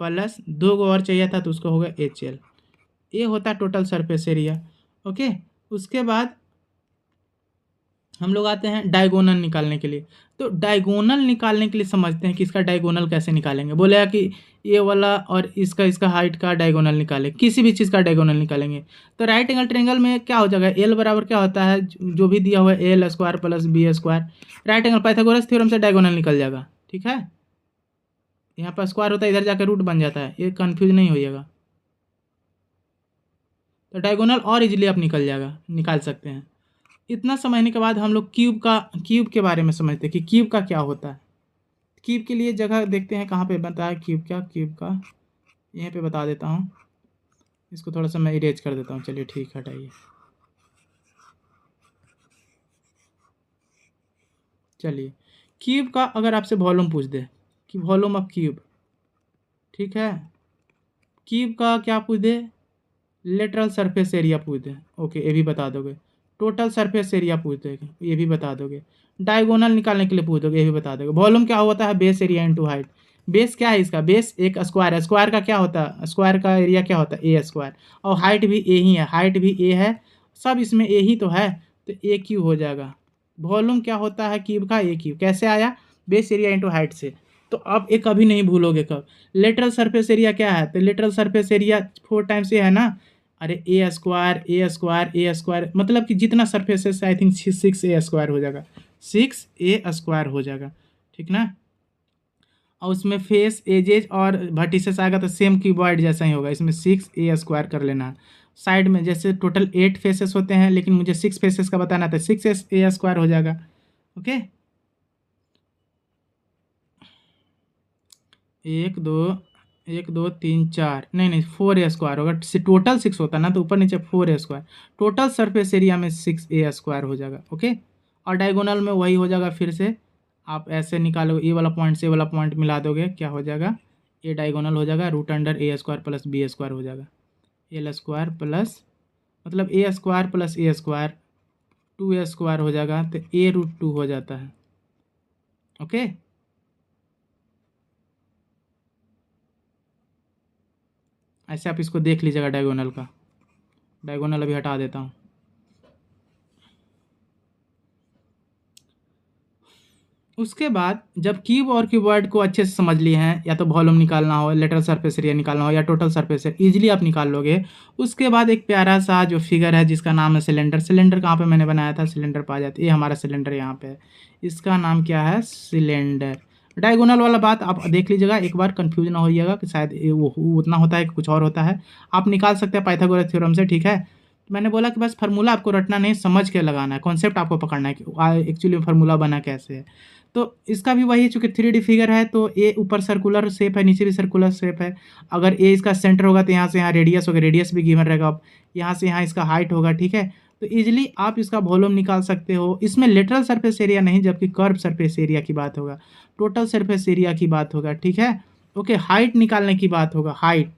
plus 2 को और चाहिए था तो उसको होगा एच एल। ये होता है टोटल सरफेस एरिया। ओके, उसके बाद हम लोग आते हैं डायगोनल निकालने के लिए। तो डायगोनल निकालने के लिए समझते हैं कि इसका डायगोनल कैसे निकालेंगे। बोलेगा कि ये वाला और इसका इसका हाइट का डायगोनल निकालें, किसी भी चीज़ का डायगोनल निकालेंगे। तो राइट एंगल ट्रायंगल में क्या हो जाएगा, एल बराबर क्या होता है, जो भी दिया हुआ है L square plus B square. Right angle Pythagoras theorem से डायगोनल निकल जाएगा, ठीक है। यहाँ पर स्क्वायर होता है, इधर जाकर रूट बन जाता है, ये कन्फ्यूज नहीं होइएगा। तो डायगोनल और इजीली आप निकाल सकते हैं। इतना समझने के बाद हम लोग क्यूब के बारे में समझते हैं कि क्यूब का क्या होता है। क्यूब के लिए जगह देखते हैं कहाँ पे बनता है क्यूब का यहीं पे बता देता हूँ। इसको थोड़ा सा मैं इरेज कर देता हूँ, चलिए ठीक, हटाइए। चलिए, क्यूब का अगर आपसे वॉल्यूम पूछ दे कि वॉल्यूम ऑफ क्यूब, ठीक है, क्यूब का क्या पूछ दे, लेटरल सरफेस एरिया पूछ दे, ओके ये भी बता दोगे। टोटल सरफेस एरिया पूछ दोगे, ये भी बता दोगे। डायगोनल निकालने के लिए पूछ दोगे, ये भी बता दोगे। वॉल्यूम क्या होता है, base area into height. Base क्या है इसका, बेस एक स्क्वायर है, स्क्वायर का क्या होता है, स्क्वायर का एरिया क्या होता है ए स्क्वायर, और हाइट भी ए ही है, हाइट भी ए है, सब इसमें ए ही तो है, तो ए क्यू हो जाएगा। वॉल्यूम क्या होता है क्यूब का, ए क्यू। कैसे आया, बेस एरिया इंटू हाइट से। तो आप ये कभी नहीं भूलोगे कब। लेटरल सरफेस एरिया क्या है, तो लेटरल सरफेस एरिया 4 टाइम्स ये है ना, अरे ए स्क्वायर ए स्क्वायर ए स्क्वायर, मतलब कि जितना सरफेस है आई थिंक 6 ए स्क्वायर हो जाएगा, 6 ए स्क्वायर हो जाएगा, ठीक ना। और उसमें फेस एजेज और वर्टिसेस आएगा तो सेम क्यूबॉइड जैसा ही होगा, इसमें 6 ए स्क्वायर कर लेना। साइड में जैसे टोटल 8 फेसेस होते हैं, लेकिन मुझे 6 फेसेस का बताना था, 6 ए स्क्वायर हो जाएगा, ओके। 1 2 1 2 3 4, नहीं 4 ए स्क्वायर होगा, टोटल 6 होता ना तो ऊपर नीचे 4 ए स्क्वायर। टोटल सरफेस एरिया में 6 ए स्क्वायर हो जाएगा, ओके। और डायगोनल में वही हो जाएगा, फिर से आप ऐसे निकालोगे, ये वाला पॉइंट से ये वाला पॉइंट मिला दोगे, क्या हो जाएगा, ये डायगोनल हो जाएगा, रूट अंडर ए स्क्वायर प्लस बी स्क्वायर हो जाएगा। एल स्क्वायर प्लस, मतलब ए स्क्वायर प्लस ए स्क्वायर 2 ए स्क्वायर हो जाएगा, तो ए रूट 2 हो जाता है, ओके। ऐसे आप इसको देख लीजिएगा डायगोनल का। डायगोनल अभी हटा देता हूँ। उसके बाद जब क्यूब और क्यूबॉइड को अच्छे से समझ लिए हैं, या तो वॉल्यूम निकालना हो, लेटरल सरफेस एरिया निकालना हो, या टोटल सरफेस एरिया, इजीली आप निकाल लोगे। उसके बाद एक प्यारा सा जो फिगर है जिसका नाम है सिलेंडर। सिलेंडर कहाँ पे मैंने बनाया था, सिलेंडर पा जाती है, ये हमारा सिलेंडर यहाँ पे है, इसका नाम क्या है, सिलेंडर। डायगोनल वाला बात आप देख लीजिएगा, एक बार कंफ्यूज ना होइएगा कि शायद वो उतना होता है कि कुछ और होता है। आप निकाल सकते हैं पाइथागोरस थ्योरम से, ठीक है। मैंने बोला कि बस फार्मूला आपको रटना नहीं, समझ के लगाना है, कॉन्सेप्ट आपको पकड़ना है कि एक्चुअली फार्मूला बना कैसे है। तो इसका भी वही, चूँकि 3D फिगर है तो ए ऊपर सर्कुलर शेप है, नीचे भी सर्कुलर शेप है। अगर ए इसका सेंटर होगा तो यहाँ से यहाँ रेडियस होगा, रेडियस भी गिवन रहेगा, अब यहाँ से यहाँ इसका हाइट होगा, ठीक है। तो ईजिली आप इसका वॉल्यूम निकाल सकते हो। इसमें लेटरल सरफेस एरिया नहीं, जबकि कर्व सरफेस एरिया की बात होगा, टोटल सरफेस एरिया की बात होगा, ठीक है, ओके। हाइट निकालने की बात होगा, हाइट,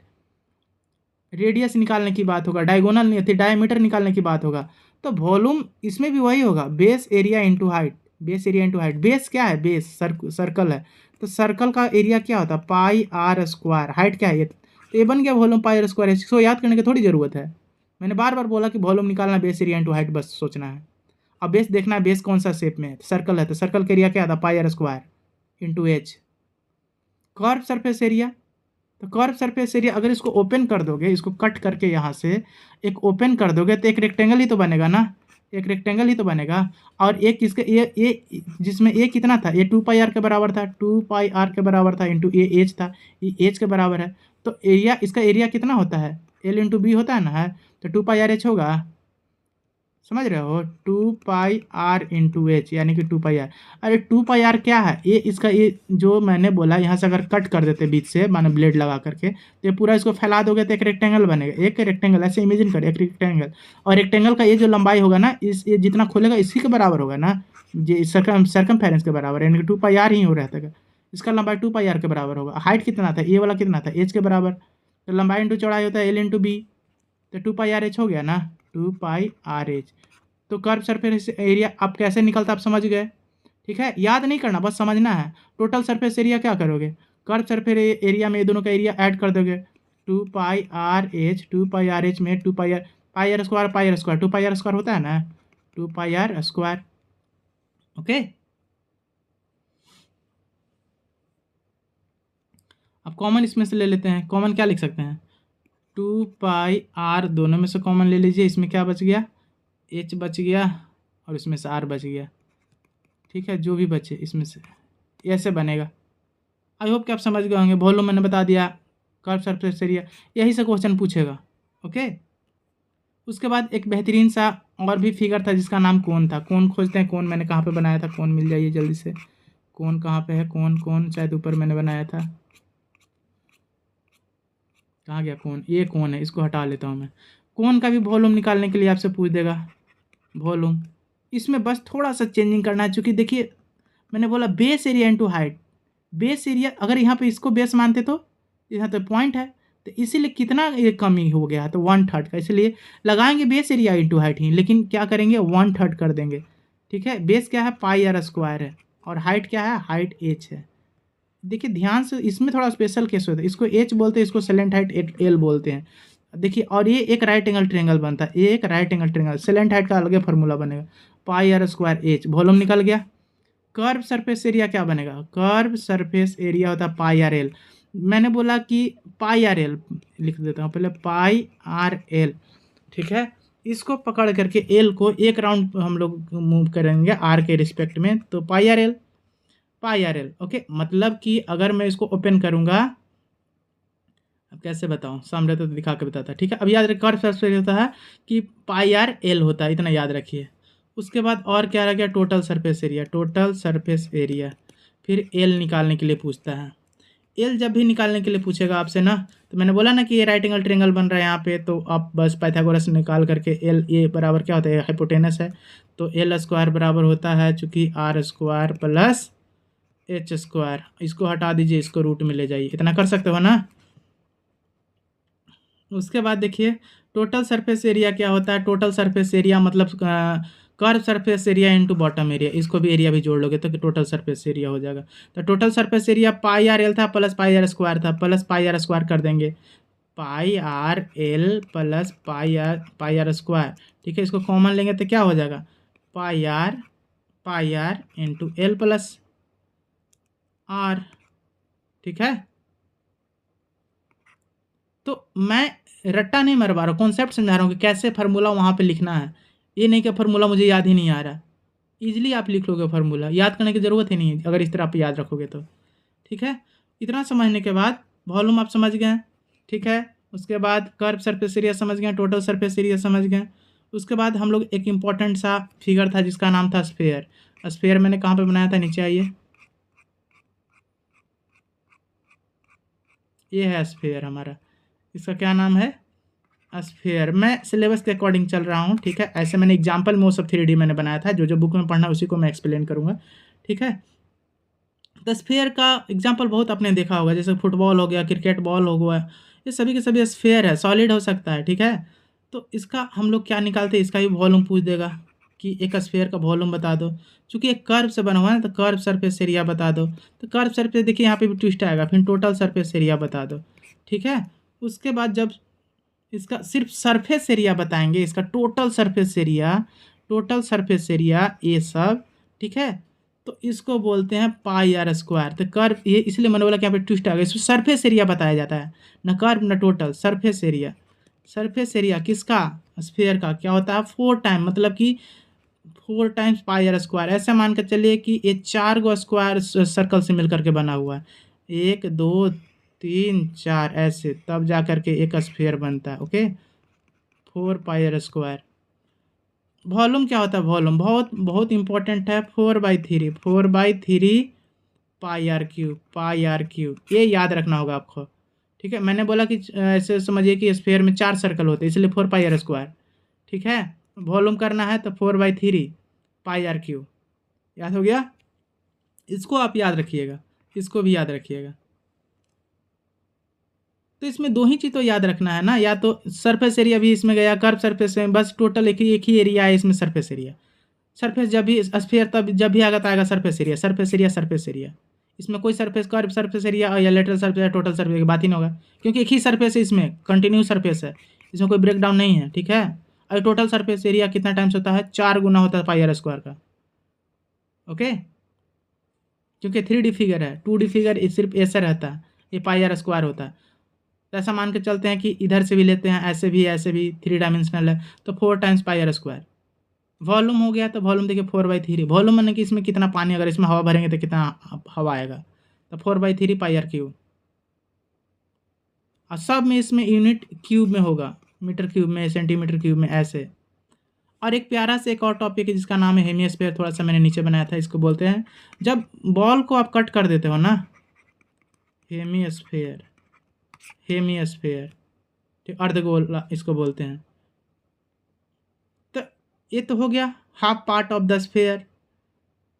रेडियस निकालने की बात होगा, डायगोनल नहीं होती, डायमीटर निकालने की बात होगा। तो वॉल्यूम इसमें भी वही होगा, base area into height, base area into height. Base क्या है, बेस सर्कल है, तो सर्कल का एरिया क्या होता है, पाई आर स्क्वायर। हाइट क्या है, ये तो ये बन गया वॉल्यूम पाई आर स्क्वायर। इसको याद करने की थोड़ी ज़रूरत है, मैंने बार बार बोला कि वॉल्यूम निकालना बेस एरिया इंटू हाइट, बस सोचना है। अब बेस देखना है, बेस कौन सा शेप में है, सर्कल है तो सर्कल का एरिया क्या आता है, pi are square into h. Curve surface area, तो कर्व सरफेस एरिया अगर इसको ओपन कर दोगे, इसको कट करके यहाँ से एक ओपन कर दोगे तो एक रेक्टेंगल ही तो बनेगा ना, एक रेक्टेंगल ही तो बनेगा। और एक इसके ये जिसमें ए कितना था, ये 2 पाई आर के बराबर था, 2 पाई आर के बराबर था, इंटू ए एच था, ये एच के बराबर है। तो एरिया, इसका एरिया कितना होता है, एल इंटू बी होता है ना, है तो 2 पाई आर एच होगा, समझ रहे हो, 2 पाई आर इंटू एच, यानी कि 2 पाई आर। अरे 2 पाई आर क्या है, ये इसका ये जो मैंने बोला, यहाँ से अगर कट कर देते बीच से, माने ब्लेड लगा करके, तो ये पूरा इसको फैला दोगे तो एक रेक्टेंगल बनेगा, एक रेक्टेंगल, ऐसे इमेजिन कर, एक रेक्टेंगल। और रेक्टेंगल का ये जो लंबाई होगा ना, ये जितना खोलेगा इसी के बराबर होगा ना, ये सरकमफेरेंस के बराबर, यानी कि 2 पाई आर ही हो रहता है, इसका लंबाई 2 पाई आर के बराबर होगा। हाइट कितना था, ये वाला कितना था, एच के बराबर, तो लंबाई इंटू चौड़ाई होता है एल इंटू बी, तो 2πr/h हो गया ना, 2πr/h। तो कर्व सरफेस एरिया अब कैसे निकलता आप समझ गए, ठीक है, याद नहीं करना, बस समझना है। टोटल सरफेस एरिया क्या करोगे, कर्व सरफेस एरिया में ये दोनों का एरिया ऐड कर दोगे, 2πr/h, 2πr/h में 2πr, पाई स्क्वायर 2πr² होता है ना, 2πr²। ओके, अब कॉमन इसमें से ले लेते हैं, कॉमन क्या लिख सकते हैं, 2πr, दोनों में से कॉमन ले लीजिए, इसमें क्या बच गया, h बच गया और इसमें से r बच गया, ठीक है, जो भी बचे इसमें से ऐसे बनेगा। आई होप कि आप समझ गए होंगे। वॉल्यूम मैंने बता दिया, कर्व सरफेस एरिया, यही से क्वेश्चन पूछेगा। ओके, उसके बाद एक बेहतरीन सा और भी फिगर था जिसका नाम कोन था। कोन खोजते हैं, कोन मैंने कहाँ पे बनाया था, कोन मिल जाइए जल्दी से। कोन कहाँ पे है, कोन कोन शायद ऊपर मैंने बनाया था, कहाँ गया कोन, ये कोन है, इसको हटा लेता हूँ मैं। कोन का भी वॉल्यूम निकालने के लिए आपसे पूछ देगा वॉल्यूम, इसमें बस थोड़ा सा चेंजिंग करना है, चूँकि देखिए मैंने बोला base area into height, base area अगर यहाँ पे इसको बेस मानते तो यहाँ तो पॉइंट है, तो इसीलिए कितना ये कमी हो गया, तो 1/3 का, इसलिए लगाएंगे बेस एरिया इंटू हाइट ही, लेकिन क्या करेंगे 1/3 कर देंगे, ठीक है। बेस क्या है, πr² है, और हाइट क्या है, हाइट h है। देखिए ध्यान से, इसमें थोड़ा स्पेशल केस होता है, इसको h बोलते हैं, इसको सेलेंट हाइट l बोलते हैं। देखिए, और ये एक राइट एंगल ट्रेंगल बनता है, ये एक right angle triangle, salient height का अलग फार्मूला बनेगा, πr²h, वॉल्यूम निकल गया। कर्व सरफेस एरिया क्या बनेगा, कर्व सरफेस एरिया होता है πrl, मैंने बोला कि πrl लिख देता हूँ पहले, πrl, ठीक है। इसको पकड़ करके एल को एक राउंड हम लोग मूव करेंगे आर के रिस्पेक्ट में, तो πrl, ओके। मतलब कि अगर मैं इसको ओपन करूँगा, अब कैसे बताऊँ, सामने तो दिखा के बताता, ठीक है। अब याद रखिए कर्व सरफेस होता है कि πrl होता है, इतना याद रखिए। उसके बाद और क्या रह गया, total surface area, total surface area, फिर एल निकालने के लिए पूछता है। एल जब भी निकालने के लिए पूछेगा आपसे ना, तो मैंने बोला ना कि ये राइट एंगल ट्रेंगल बन रहा है यहाँ पे, तो आप बस पाइथागोरस निकाल करके एल, ये बराबर क्या होता है, हाइपोटेनस है, तो l² बराबर होता है चूँकि r² प्लस h², इसको हटा दीजिए, इसको रूट में ले जाइए, इतना कर सकते हो ना। उसके बाद देखिए टोटल सरफेस एरिया क्या होता है, टोटल सरफेस एरिया मतलब curve surface area into bottom area, इसको भी एरिया भी जोड़ लोगे तो टोटल सरफेस एरिया हो जाएगा। तो टोटल सरफेस एरिया πrl था प्लस πr² था, प्लस πr² कर देंगे, πrl प्लस πr², ठीक है। इसको कॉमन लेंगे तो क्या हो जाएगा, πr into l plus r, ठीक है। तो मैं रट्टा नहीं मरवा रहा हूँ, कॉन्सेप्ट समझा रहा हूँ कि कैसे फार्मूला वहाँ पे लिखना है, ये नहीं कि फार्मूला मुझे याद ही नहीं आ रहा, इजीली आप लिख लोगे, फार्मूला याद करने की ज़रूरत ही नहीं है अगर इस तरह आप याद रखोगे तो, ठीक है। इतना समझने के बाद वॉल्यूम आप समझ गए, ठीक है। उसके बाद कर्व सरफेस एरिया समझ गए, टोटल सरफेस एरिया समझ गए। उसके बाद हम लोग एक इम्पॉर्टेंट सा फिगर था जिसका नाम था स्फेयर। स्फेयर मैंने कहाँ पे बनाया था, नीचे आइए, ये है स्फेयर हमारा, इसका क्या नाम है, स्फेयर। मैं सिलेबस के अकॉर्डिंग चल रहा हूँ, ठीक है। ऐसे मैंने एग्जाम्पल में वो सब 3D मैंने बनाया था, जो जो बुक में पढ़ना उसी को मैं एक्सप्लेन करूँगा, ठीक है। तो स्फेयर का एग्जाम्पल बहुत आपने देखा होगा, जैसे फुटबॉल हो गया, क्रिकेट बॉल हो गया, ये सभी के सभी स्फेयर है, सॉलिड हो सकता है, ठीक है। तो इसका हम लोग क्या निकालते हैं, इसका भी वॉल्यूम पूछ देगा कि एक स्फेयर का वॉल्यूम बता दो, क्योंकि एक कर्व से बना हुआ है तो कर्व सरफेस एरिया बता दो। तो कर्व सरफेस देखिए यहाँ पे भी ट्विस्ट आएगा, फिर टोटल सरफेस एरिया बता दो, ठीक है। उसके बाद जब इसका सिर्फ सरफेस एरिया बताएंगे, इसका total surface area, total surface area ये सब, ठीक है, तो इसको बोलते हैं πr²। तो कर्व, ये इसलिए मैंने बोला कि यहाँ पे ट्विस्ट आ गया, इसमें सरफेस एरिया बताया जाता है, न कर्व न total, surface area. Surface area किसका, स्फेयर का क्या होता है, 4 टाइम, मतलब कि 4 टाइम्स πr²। ऐसे मान कर चलिए कि ये 4 गो स्क्वायर सर्कल से मिल करके बना हुआ है, 1 2 3 4 ऐसे, तब जा करके एक स्फेयर बनता है, ओके। 4πr²। वॉल्यूम क्या होता है, वॉल्यूम बहुत बहुत इंपॉर्टेंट है, 4/3, 4/3 πr³ ये याद रखना होगा आपको, ठीक है। मैंने बोला कि ऐसे समझिए कि स्फेयर में 4 सर्कल होते हैं, इसलिए 4πr², ठीक है। वॉल्यूम करना है तो 4/3 πr³, याद हो गया। इसको आप याद रखिएगा, इसको भी याद रखिएगा। तो इसमें दो ही चीज़ तो याद रखना है ना, या तो सरफेस एरिया भी इसमें गया, कर्व सरफेस में, बस टोटल एक ही एरिया है इसमें, सरफेस एरिया। सरफेस जब भी स्फीयर तब जब भी आएगा तो आएगा surface area, surface area, surface area. इसमें कोई सरफेस कर्व सरफेस एरिया या लेटरल सरफेस या टोटल सरफेस की बात ही नहीं होगा, क्योंकि एक ही सरफेस है इसमें, कंटिन्यू सरफेस है, इसमें कोई ब्रेक डाउन नहीं है, ठीक है। और टोटल सरफेस एरिया कितना टाइम्स होता है, 4 गुना होता है पाई आर स्क्वायर का, ओके। क्योंकि 3D फिगर है, 2D फिगर सिर्फ ऐसे रहता है, ये पाई आर स्क्वायर होता है। तो ऐसा मान के चलते हैं कि इधर से भी लेते हैं, ऐसे भी 3 डायमेंशनल है, तो 4 times pi are square. Volume हो गया, तो वॉल्यूम देखिए 4/3, वॉल्यूम माने कि इसमें कितना पानी, अगर इसमें हवा भरेंगे तो कितना हवा आएगा, तो 4/3 पाई आर क्यूब। और सब में इसमें यूनिट क्यूब में होगा, मीटर क्यूब में, सेंटीमीटर क्यूब में, ऐसे। और एक प्यारा से एक और टॉपिक है जिसका नाम है हेमिस्फीयर, थोड़ा सा मैंने नीचे बनाया था, इसको बोलते हैं जब बॉल को आप कट कर देते हो ना, हेमिस्फीयर, हेमिस्फीयर, ठीक, अर्धगोल इसको बोलते हैं। तो ये तो हो गया half part of the sphere.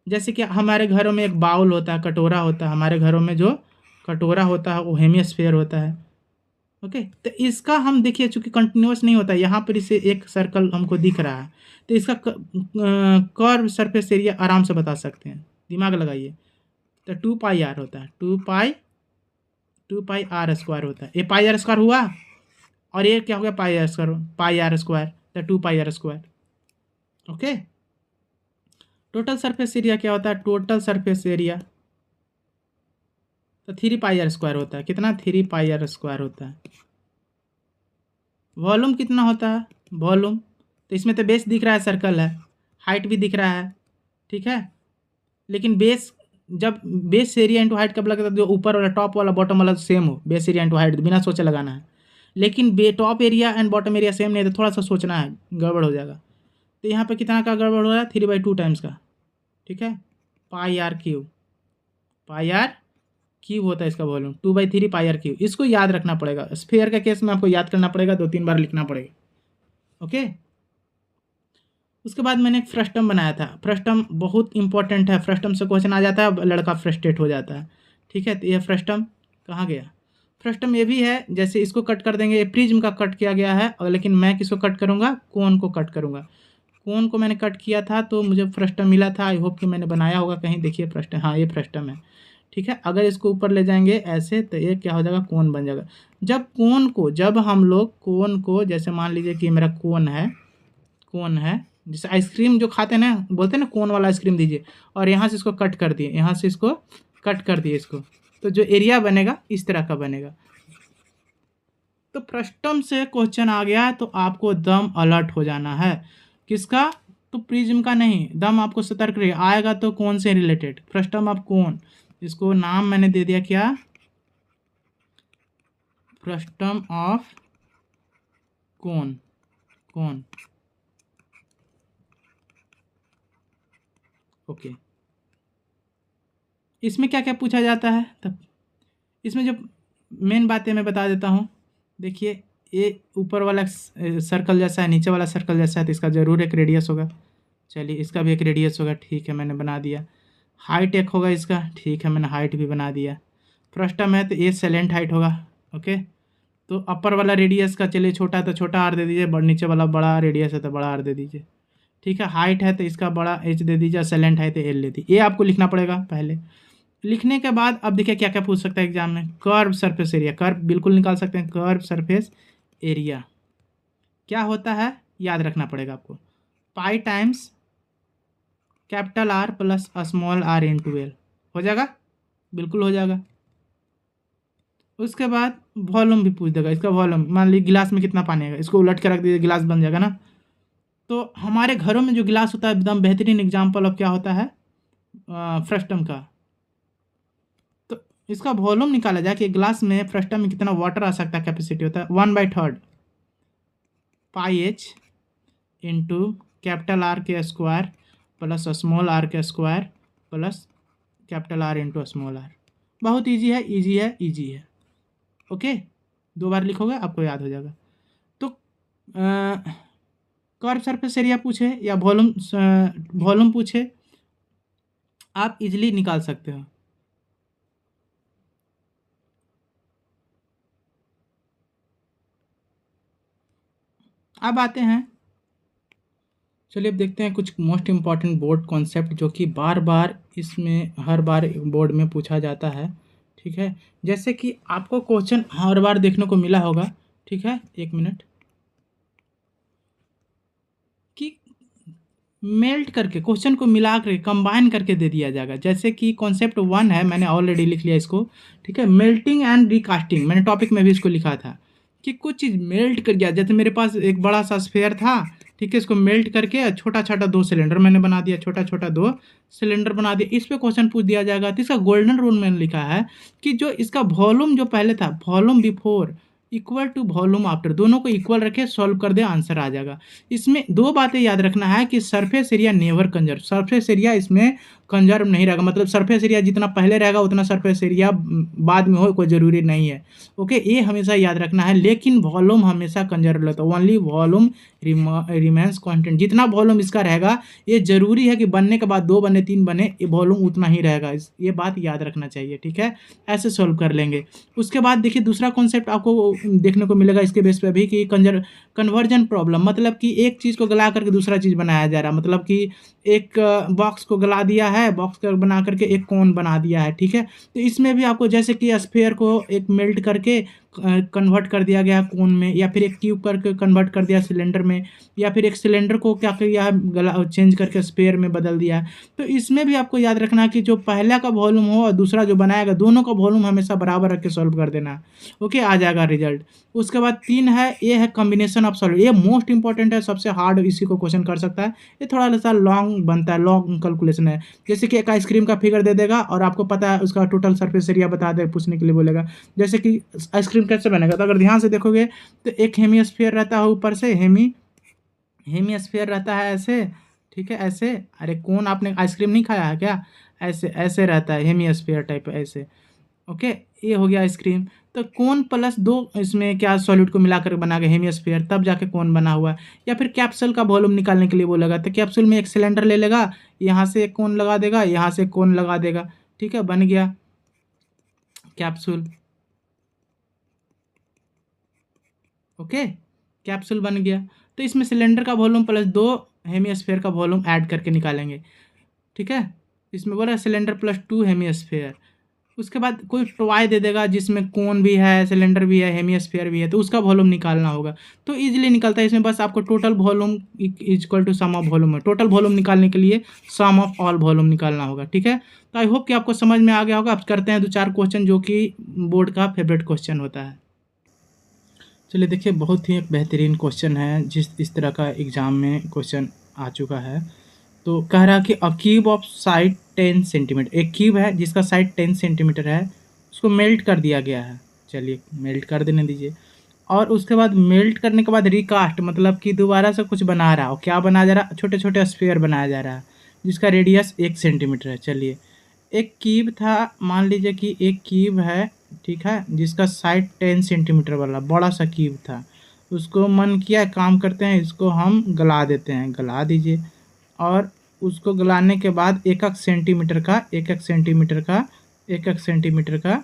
जैसे कि हमारे घरों में एक बाउल होता है, कटोरा होता है, हमारे घरों में जो कटोरा होता है वो हेमिस्फीयर होता है, ओके। तो इसका हम देखिए चूंकि कंटिन्यूस नहीं होता है, यहाँ पर इसे एक सर्कल हमको दिख रहा है, तो इसका कर्व सरफेस एरिया आराम से बता सकते हैं, दिमाग लगाइए। तो 2πr होता है, 2πr स्क्वायर होता है, ये पाई आर स्क्वायर हुआ, और ये क्या हो गया, पाई आर स्क्वायर, तो 2πr square, okay. Total surface area क्या होता है, टोटल सरफेस एरिया तो 3πr स्क्वायर होता है, कितना, 3πr स्क्वायर होता है। वॉल्यूम कितना होता है, वॉल्यूम, तो इसमें तो बेस दिख रहा है, सर्कल है, हाइट भी दिख रहा है, ठीक है। लेकिन बेस, जब बेस एरिया इंटू हाइट कब लगता है, जो ऊपर वाला टॉप वाला बॉटम वाला सेम हो, बेस एरिया इंटू हाइट, बिना सोचे लगाना है। लेकिन top area and bottom area same नहीं, तो थोड़ा सा सोचना है, गड़बड़ हो जाएगा। तो यहाँ पे कितना का गड़बड़ हो रहा है, 3/2 टाइम्स का, ठीक है। Pi r cube, pi r cube होता है इसका वॉल्यूम, 2/3 पाई आर क्यूब। इसको याद रखना पड़ेगा, स्फीयर का केस में आपको याद करना पड़ेगा, 2-3 बार लिखना पड़ेगा, ओके। उसके बाद मैंने एक फ्रस्टम बनाया था, फ्रस्टम बहुत इंपॉर्टेंट है, फ्रस्टम से क्वेश्चन आ जाता है, लड़का फ्रस्ट्रेट हो जाता है, ठीक है। तो ये फ्रस्टम कहाँ गया, फ्रस्टम ये भी है, जैसे इसको कट कर देंगे, ये प्रिज्म का कट किया गया है, और लेकिन मैं किसको कट करूँगा, कोन को कट करूँगा। कोन को मैंने कट किया था तो मुझे फ्रस्टम मिला था, आई होप कि मैंने बनाया होगा कहीं, देखिए फ्रस्टम, हाँ ये फ्रस्टम है, ठीक है। अगर इसको ऊपर ले जाएंगे ऐसे, तो ये क्या हो जाएगा, कोन बन जाएगा। जब हम लोग कोन को, जैसे मान लीजिए कि मेरा कोन है, जैसे आइसक्रीम जो खाते हैं ना, बोलते हैं ना कोन वाला आइसक्रीम दीजिए, और यहाँ से इसको कट कर दिए, यहाँ से इसको कट कर दिए इसको, तो जो एरिया बनेगा इस तरह का बनेगा। तो फ्रस्टम से क्वेश्चन आ गया तो आपको दम अलर्ट हो जाना है, किसका, तो प्रिज्म का नहीं, दम आपको सतर्क रहिए, आएगा तो कौन से रिलेटेड, फ्रस्टम ऑफ कोन, इसको नाम मैंने दे दिया क्या, frustum of cone, cone, okay. इसमें क्या क्या पूछा जाता है, तब इसमें जो मेन बातें मैं बता देता हूँ। देखिए ये ऊपर वाला सर्कल जैसा है, नीचे वाला सर्कल जैसा है, तो इसका ज़रूर एक रेडियस होगा, चलिए इसका भी एक रेडियस होगा, ठीक है मैंने बना दिया। हाइट एक होगा इसका, ठीक है मैंने हाइट भी बना दिया। फ्रस्टम है तो ये सेलेंट हाइट होगा, ओके। तो अपर वाला रेडियस का, चलिए छोटा है तो छोटा आर दे दीजिए, नीचे वाला बड़ा रेडियस है तो बड़ा आर दे दीजिए, ठीक है। हाइट है तो इसका बड़ा एच दे दीजिए, सेलेंट है तो एल दे दीजिए, ये आपको लिखना पड़ेगा पहले। लिखने के बाद अब देखिए क्या क्या पूछ सकता है एग्जाम में, कर्व सरफेस एरिया, कर्व बिल्कुल निकाल सकते हैं, कर्व सरफेस एरिया क्या होता है याद रखना पड़ेगा आपको, pi times capital R plus small R into L, हो जाएगा, बिल्कुल हो जाएगा। उसके बाद वॉल्यूम भी पूछ देगा, इसका वॉल्यूम, मान लीजिए गिलास में कितना पानी आएगा, इसको उलट के रख दीजिए, गिलास बन जाएगा ना। तो हमारे घरों में जो गिलास होता है एकदम बेहतरीन एग्जाम्पल ऑफ क्या होता है, फ्रस्टम का। तो इसका वॉल्यूम निकाला जाए कि गिलास में फ्रस्टम में कितना वाटर आ सकता है, कैपेसिटी होता है 1/3 pi H into capital R के स्क्वायर प्लस स्मॉल आर के square plus capital R into small R. बहुत ईजी है, ईजी है, ईजी है, ओके। 2 बार लिखोगे आपको याद हो जाएगा। तो कर्व सरफेस एरिया पूछे या वॉल्यूम पूछे, आप इजीली निकाल सकते हो। अब आते हैं, चलिए अब देखते हैं कुछ मोस्ट इम्पॉर्टेंट बोर्ड कॉन्सेप्ट जो कि बार बार इसमें हर बार बोर्ड में पूछा जाता है। ठीक है, जैसे कि आपको क्वेश्चन हर बार देखने को मिला होगा। ठीक है, एक मिनट, कि मेल्ट करके क्वेश्चन को मिला करके कंबाइन करके दे दिया जाएगा। जैसे कि कॉन्सेप्ट 1 है, मैंने ऑलरेडी लिख लिया इसको। ठीक है, मेल्टिंग एंड रिकास्टिंग, मैंने टॉपिक में भी इसको लिखा था कि कुछ चीज़ मेल्ट कर गया। जैसे मेरे पास एक बड़ा सा स्फेयर था, ठीक है, इसको मेल्ट करके छोटा छोटा 2 सिलेंडर मैंने बना दिया, छोटा छोटा 2 सिलेंडर बना दिया। इस पे क्वेश्चन पूछ दिया जाएगा। तो इसका गोल्डन रूल मैंने लिखा है कि जो इसका वॉल्यूम जो पहले था, volume before equal to volume after, दोनों को इक्वल रखे, सॉल्व कर दे, आंसर आ जाएगा। इसमें 2 बातें याद रखना है कि surface area never conserve, surface area इसमें कंजर्व नहीं रहेगा। मतलब सरफेस एरिया जितना पहले रहेगा उतना सरफेस एरिया बाद में हो कोई ज़रूरी नहीं है। ओके, ये हमेशा याद रखना है। लेकिन वॉल्यूम हमेशा कंजर्व रहता है, ओनली वॉल्यूम रिमेंस कांस्टेंट। जितना वॉल्यूम इसका रहेगा, ये जरूरी है कि बनने के बाद 2 बने 3 बने, ये वॉल्यूम उतना ही रहेगा। ये बात याद रखना चाहिए। ठीक है, ऐसे सॉल्व कर लेंगे। उसके बाद देखिए दूसरा कॉन्सेप्ट आपको देखने को मिलेगा इसके बेस पे भी कि कन्वर्जन प्रॉब्लम, मतलब कि एक चीज़ को गला करके दूसरा चीज़ बनाया जा रहा है। मतलब कि एक बॉक्स को गला दिया है, बॉक्स को बना करके एक कोन बना दिया है। ठीक है, तो इसमें भी आपको जैसे कि स्फेयर को एक मेल्ट करके कन्वर्ट कर दिया गया कोन में, या फिर एक क्यूब करके कन्वर्ट कर दिया सिलेंडर में, या फिर एक सिलेंडर को क्या किया है, गला चेंज करके स्फेयर में बदल दिया है। तो इसमें भी आपको याद रखना है कि जो पहला का वॉल्यूम हो और दूसरा जो बनाएगा, दोनों का वॉल्यूम हमेशा बराबर रख के सॉल्व कर देना है। ओके, आ जाएगा रिजल्ट। उसके बाद 3 है, ये है कॉम्बिनेशन ऑफ सॉलिड। ये मोस्ट इंपॉर्टेंट है, सबसे हार्ड इसी को क्वेश्चन कर सकता है। ये थोड़ा सा लॉन्ग बनता है, लॉन्ग कैलकुलेशन है। जैसे कि एक आइसक्रीम का फिगर दे देगा और आपको पता है उसका टोटल सरफेस एरिया बता दे, पूछने के लिए बोलेगा। जैसे कि आइसक्रीम कैसे बनेगा, तो अगर ध्यान से देखोगे तो एक हेमिस्फीयर रहता है ऊपर से, हेमिस्फीयर रहता है ऐसे। ठीक है, ऐसे। अरे कौन, आपने आइसक्रीम नहीं खाया है क्या? ऐसे ऐसे रहता है हेमिस्फीयर टाइप, ऐसे। ओके, ये हो गया आइसक्रीम। तो कोन प्लस 2 इसमें क्या सॉलिड को मिलाकर बना गया हेमिस्फीयर, तब जाके कोन बना हुआ है। या फिर कैप्सूल का वॉल्यूम निकालने के लिए बोलेगा, तो कैप्सूल में एक सिलेंडर ले लेगा, यहाँ से एक कोन लगा देगा, यहाँ से कोन लगा देगा। ठीक है, बन गया कैप्सूल। ओके, कैप्सूल बन गया। तो इसमें सिलेंडर का वॉल्यूम प्लस 2 हेमिस्फीयर का वॉल्यूम ऐड करके निकालेंगे। ठीक है, इसमें बोला सिलेंडर प्लस 2 हेमिस्फीयर। उसके बाद कोई टॉय दे देगा जिसमें कोन भी है, सिलेंडर भी है, हेमिस्फीयर भी है, तो उसका वॉल्यूम निकालना होगा। तो इजीली निकलता है। इसमें बस आपको total volume equal to sum of volume है। टोटल वॉल्यूम निकालने के लिए सम ऑफ ऑल वॉल्यूम निकालना होगा। ठीक है, तो आई होप कि आपको समझ में आ गया होगा। अब करते हैं 2-4 क्वेश्चन जो कि बोर्ड का फेवरेट क्वेश्चन होता है। चलिए देखिए, बहुत ही एक बेहतरीन क्वेश्चन है, जिस इस तरह का एग्ज़ाम में क्वेश्चन आ चुका है। तो कह रहा कि अ क्यूब ऑफ साइड 10 सेंटीमीटर, एक क्यूब है जिसका साइड 10 सेंटीमीटर है, उसको मेल्ट कर दिया गया है। चलिए मेल्ट कर देने दीजिए। और उसके बाद मेल्ट करने के बाद रिकास्ट, मतलब कि दोबारा से कुछ बना रहा हो। क्या बनाया जा रहा है? छोटे छोटे स्फीयर बनाया जा रहा है जिसका रेडियस 1 सेंटीमीटर है। चलिए, एक क्यूब था, मान लीजिए कि एक क्यूब है, ठीक है, जिसका साइड 10 सेंटीमीटर वाला बड़ा सा क्यूब था। उसको मन किया, काम करते हैं, इसको हम गला देते हैं, गला दीजिए। और उसको गलाने के बाद एक एक सेंटीमीटर का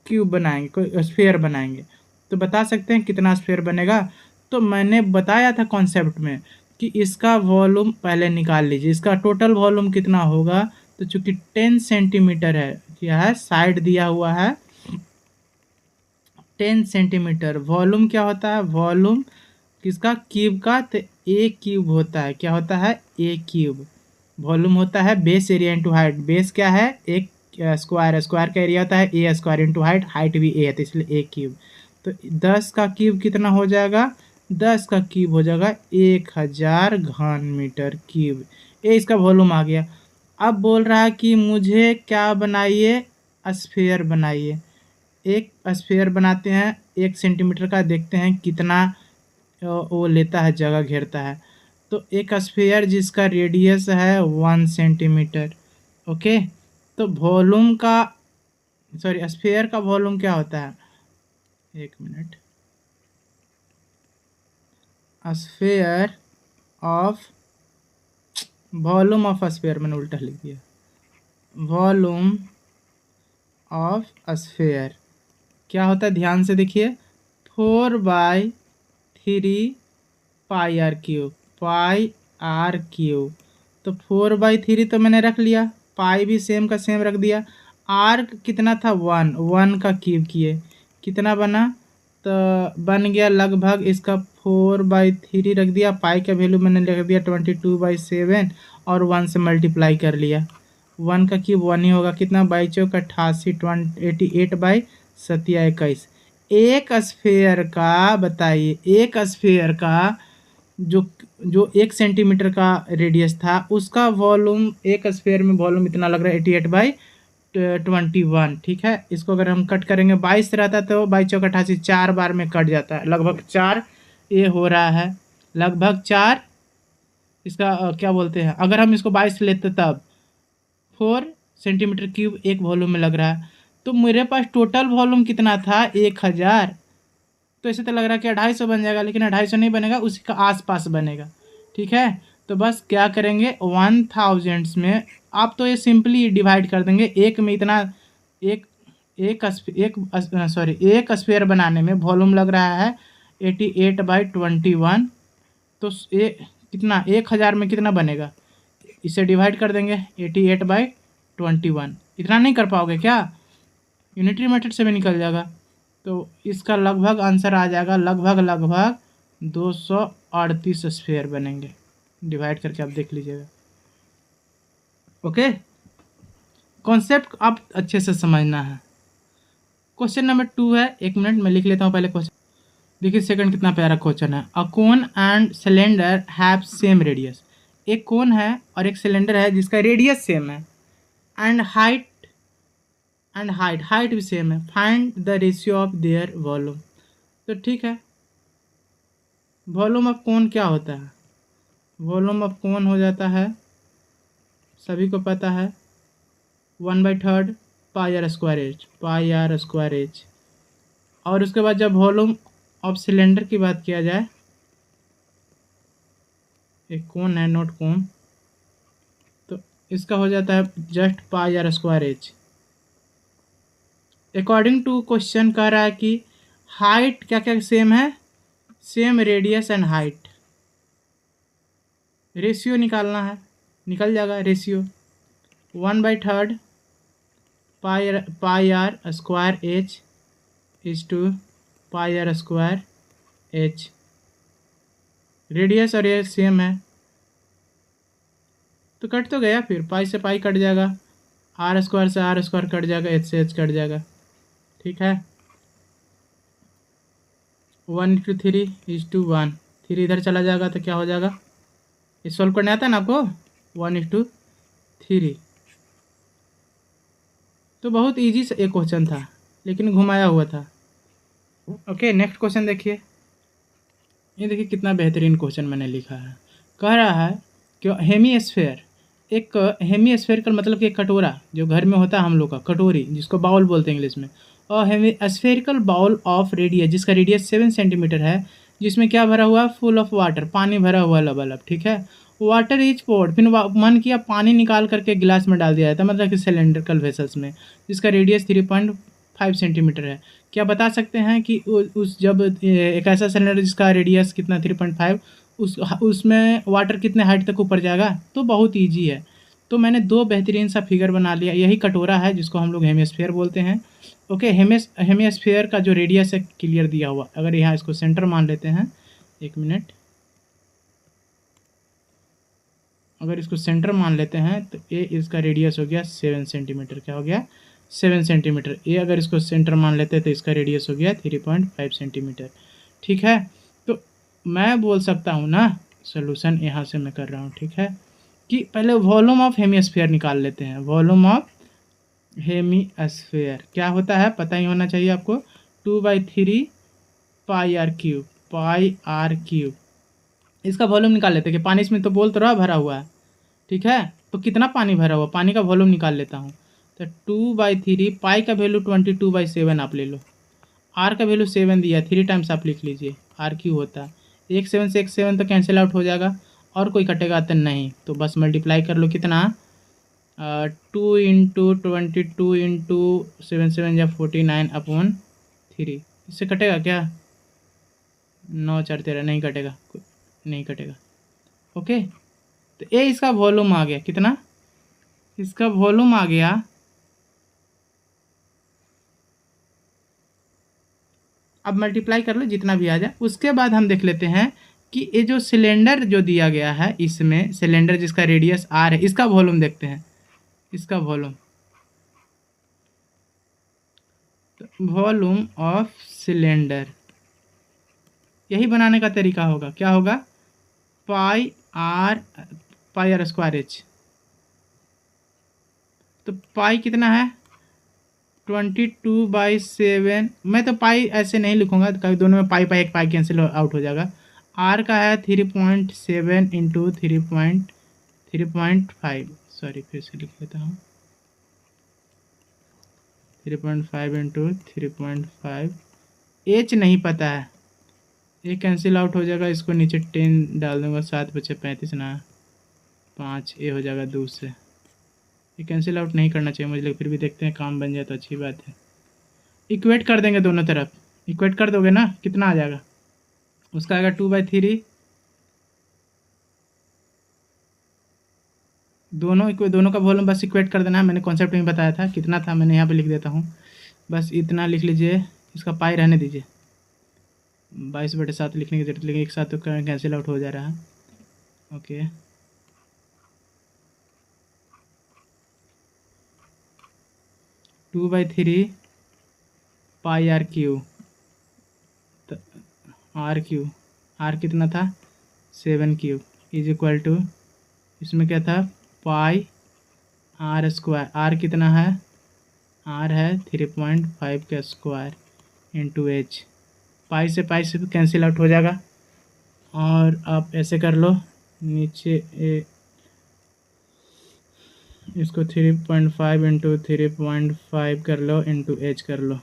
क्यूब बनाएंगे, कोई स्फीयर बनाएंगे। तो बता सकते हैं कितना स्फीयर बनेगा? तो मैंने बताया था कॉन्सेप्ट में कि इसका वॉल्यूम पहले निकाल लीजिए, इसका टोटल वॉल्यूम कितना होगा। तो चूंकि 10 सेंटीमीटर है, क्या है, साइड दिया हुआ है 10 सेंटीमीटर। वॉल्यूम क्या होता है? वॉल्यूम किसका? क्यूब का। तो ए क्यूब होता है, क्या होता है? ए क्यूब। वॉल्यूम होता है base area into height. Base क्या है? एक स्क्वायर, स्क्वायर का एरिया होता है ए स्क्वायर इंटू हाइट, हाइट भी ए है तो इसलिए ए क्यूब। तो 10 का क्यूब कितना हो जाएगा? 10 का क्यूब हो जाएगा 1000 घन मीटर क्यूब। ये इसका वॉल्यूम आ गया। अब बोल रहा है कि मुझे क्या बनाइए? स्फीयर बनाइए। एक स्फीयर बनाते हैं 1 सेंटीमीटर का, देखते हैं कितना वो लेता है, जगह घेरता है। तो एक स्फीयर जिसका रेडियस है 1 सेंटीमीटर। ओके, तो वॉल्यूम का, सॉरी, स्फीयर का वॉल्यूम क्या होता है? एक minute, sphere of, volume of sphere, मैंने उल्टा लिख दिया, वॉल्यूम ऑफ स्फीयर क्या होता है? ध्यान से देखिए, 4/3 pi r cube, pi r cube. तो 4/3 तो मैंने रख लिया, पाई भी सेम का सेम रख दिया। आर कितना था 1, 1 का क्यूब किए कितना बना, तो बन गया लगभग इसका 4/3 रख दिया। पाई का वैल्यू मैंने रख दिया 22/7 और 1 से मल्टीप्लाई कर लिया। 1 का क्यूब 1 ही होगा, कितना 22×88, 28/7 एक स्फेयर का, बताइए एक स्फेयर का जो जो 1 सेंटीमीटर का रेडियस था उसका वॉल्यूम, एक स्फेयर में वॉल्यूम इतना लग रहा है 88/21। ठीक है, इसको अगर हम कट करेंगे 22 रहता तो 22×88 4 बार में कट जाता है, लगभग 4 ये हो रहा है, लगभग 4 इसका क्या बोलते हैं, अगर हम इसको 22 लेते तब 4 सेंटीमीटर क्यूब एक वॉल्यूम में लग रहा है। तो मेरे पास टोटल वॉल्यूम कितना था 1000। तो ऐसे तो लग रहा है कि 250 बन जाएगा, लेकिन 250 नहीं बनेगा, उसी का आसपास बनेगा। ठीक है, तो बस क्या करेंगे 1000 में आप तो ये सिंपली डिवाइड कर देंगे। एक में इतना एक एक स्फीयर बनाने में वॉल्यूम लग रहा है 88/21। तो ये कितना 1000 में कितना बनेगा, इसे डिवाइड कर देंगे 88/21। इतना नहीं कर पाओगे क्या, यूनिटरी मेथड से भी निकल जाएगा। तो इसका लगभग आंसर आ जाएगा, लगभग 238 स्फीयर बनेंगे। डिवाइड करके आप देख लीजिएगा। ओके, कॉन्सेप्ट आप अच्छे से समझना है। क्वेश्चन नंबर 2 है, 1 मिनट मैं लिख लेता हूँ पहले क्वेश्चन। देखिए सेकंड कितना प्यारा क्वेश्चन है। A cone and cylinder have same radius. एक कोन है और एक सिलेंडर है जिसका रेडियस सेम है, एंड हाइट भी सेम है। Find the ratio of their volume. तो ठीक है, वॉल्यूम ऑफ कोन क्या होता है, वॉल्यूम ऑफ कोन हो जाता है, सभी को पता है 1/3 पाई r²h। और उसके बाद जब वॉल्यूम ऑफ सिलेंडर की बात किया जाए, एक कोन है नोट कोन, तो इसका हो जाता है just pi r²h। According to question कह रहा है कि हाइट क्या क्या सेम है, same radius and height. Ratio निकालना है, निकल जाएगा ratio 1/3 pi r² is to pi r²h। Radius और ये सेम है तो कट तो गया, फिर पाई से पाई कट जाएगा, r² से r² कट जाएगा, h से h कट जाएगा। ठीक है, 1/3 इज टू 1, 3 इधर चला जाएगा तो क्या हो जाएगा, ये सॉल्व करने आता है ना आपको, 1/3। तो बहुत इजी से एक क्वेश्चन था लेकिन घुमाया हुआ था। ओके, नेक्स्ट क्वेश्चन देखिए। ये देखिए कितना बेहतरीन क्वेश्चन मैंने लिखा है। कह रहा है कि हेमीस्फेयर, एक हेमीस्फेरिकल मतलब कि एक कटोरा जो घर में होता है हम लोग का, कटोरी जिसको बाउल बोलते हैं इंग्लिश में, और हेमीस्फेरिकल बाउल ऑफ रेडियस जिसका रेडियस 7 सेंटीमीटर है, जिसमें क्या भरा हुआ है, फुल ऑफ वाटर, पानी भरा हुआ लबालब। ठीक है, वाटर इज पोर्ड, फिर मन किया पानी निकाल करके गिलास में डाल दिया जाता है, मतलब कि सिलेंड्रिकल वेसल्स में, जिसका रेडियस 3.5 सेंटीमीटर है। क्या बता सकते हैं कि उस जब एक ऐसा सिलेंडर जिसका रेडियस कितना 3.5, उसमें वाटर कितने हाइट तक ऊपर जाएगा। तो बहुत ईजी है। तो मैंने 2 बेहतरीन सा फिगर बना लिया। यही कटोरा है जिसको हम लोग हेमिस्फीयर बोलते हैं। ओके, हेमिस्फीयर का जो रेडियस है क्लियर दिया हुआ, अगर यहाँ इसको सेंटर मान लेते हैं, 1 मिनट, अगर इसको सेंटर मान लेते हैं तो ये इसका रेडियस हो गया 7 सेंटीमीटर। क्या हो गया, 7 सेंटीमीटर। ये अगर इसको सेंटर मान लेते हैं तो इसका रेडियस हो गया 3.5 सेंटीमीटर। ठीक है, तो मैं बोल सकता हूँ ना, सोल्यूशन यहाँ से मैं कर रहा हूँ। ठीक है, कि पहले वॉल्यूम ऑफ हेमिस्फीयर निकाल लेते हैं। वॉल्यूम ऑफ हेमिस्फीयर क्या होता है पता ही होना चाहिए आपको, 2/3 पाई r³। इसका वॉल्यूम निकाल लेते हैं कि पानी इसमें तो बोल तो रहा भरा हुआ है। ठीक है, तो कितना पानी भरा हुआ, पानी का वॉल्यूम निकाल लेता हूँ। तो 2/3, पाई का वैल्यू 22/7 आप ले लो, आर का वैल्यू 7 दिया, 3 टाइम्स आप लिख लीजिए, r³ होता है। 1 7 से 1 7 तो कैंसिल आउट हो जाएगा, और कोई कटेगा तो नहीं, तो बस मल्टीप्लाई कर लो, कितना 2 × 22 × 7 7 या 49/3। इससे कटेगा क्या, 9 4 13, नहीं कटेगा। नहीं कटेगा। ओके, तो ये इसका वॉल्यूम आ गया कितना, इसका वॉल्यूम आ गया अब मल्टीप्लाई कर लो जितना भी आ जाए। उसके बाद हम देख लेते हैं कि ये जो सिलेंडर जो दिया गया है, इसमें सिलेंडर जिसका रेडियस आर है, इसका वॉल्यूम देखते हैं, इसका वॉल्यूम, वॉल्यूम ऑफ सिलेंडर, यही बनाने का तरीका होगा। क्या होगा, पाई आर स्क्वायर एच। तो पाई कितना है 22/7। मैं तो पाई ऐसे नहीं लिखूंगा, दोनों में पाई पाई एक पाई कैंसिल आउट हो जाएगा। आर का है 3.7 इंटू 3.5, सॉरी फिर से लिख लेता हूँ, 3.5 इंटू 3.5। एच नहीं पता है, ये कैंसिल आउट हो जाएगा, इसको नीचे 10 डाल दूंगा, 7 बचे 35 ना 5, ये हो जाएगा 2 से। ये कैंसिल आउट नहीं करना चाहिए मुझे, लेकिन फिर भी देखते हैं, काम बन जाए तो अच्छी बात है। इक्वेट कर देंगे दोनों तरफ, इक्वेट कर दोगे ना, कितना आ जाएगा, उसका आएगा 2/3। दोनों का वॉल्यूम बस इक्वेट कर देना है, मैंने कॉन्सेप्ट में बताया था कितना था, मैंने यहाँ पे लिख देता हूँ, बस इतना लिख लीजिए, इसका पाई रहने दीजिए, 22/7 लिखने की जरूरत, लेकिन एक साथ तो कैंसिल आउट हो जा रहा है। Okay, two by three pi R cube, R कितना था 7 क्यूब इज इक्वल टू, इसमें क्या था पाई आर स्क्वायर, आर कितना है, आर है 3.5 का स्क्वायर इंटू एच, पाई से कैंसिल आउट हो जाएगा। और आप ऐसे कर लो, नीचे इसको 3.5 इंटू 3.5 कर लो इंटू एच कर लो।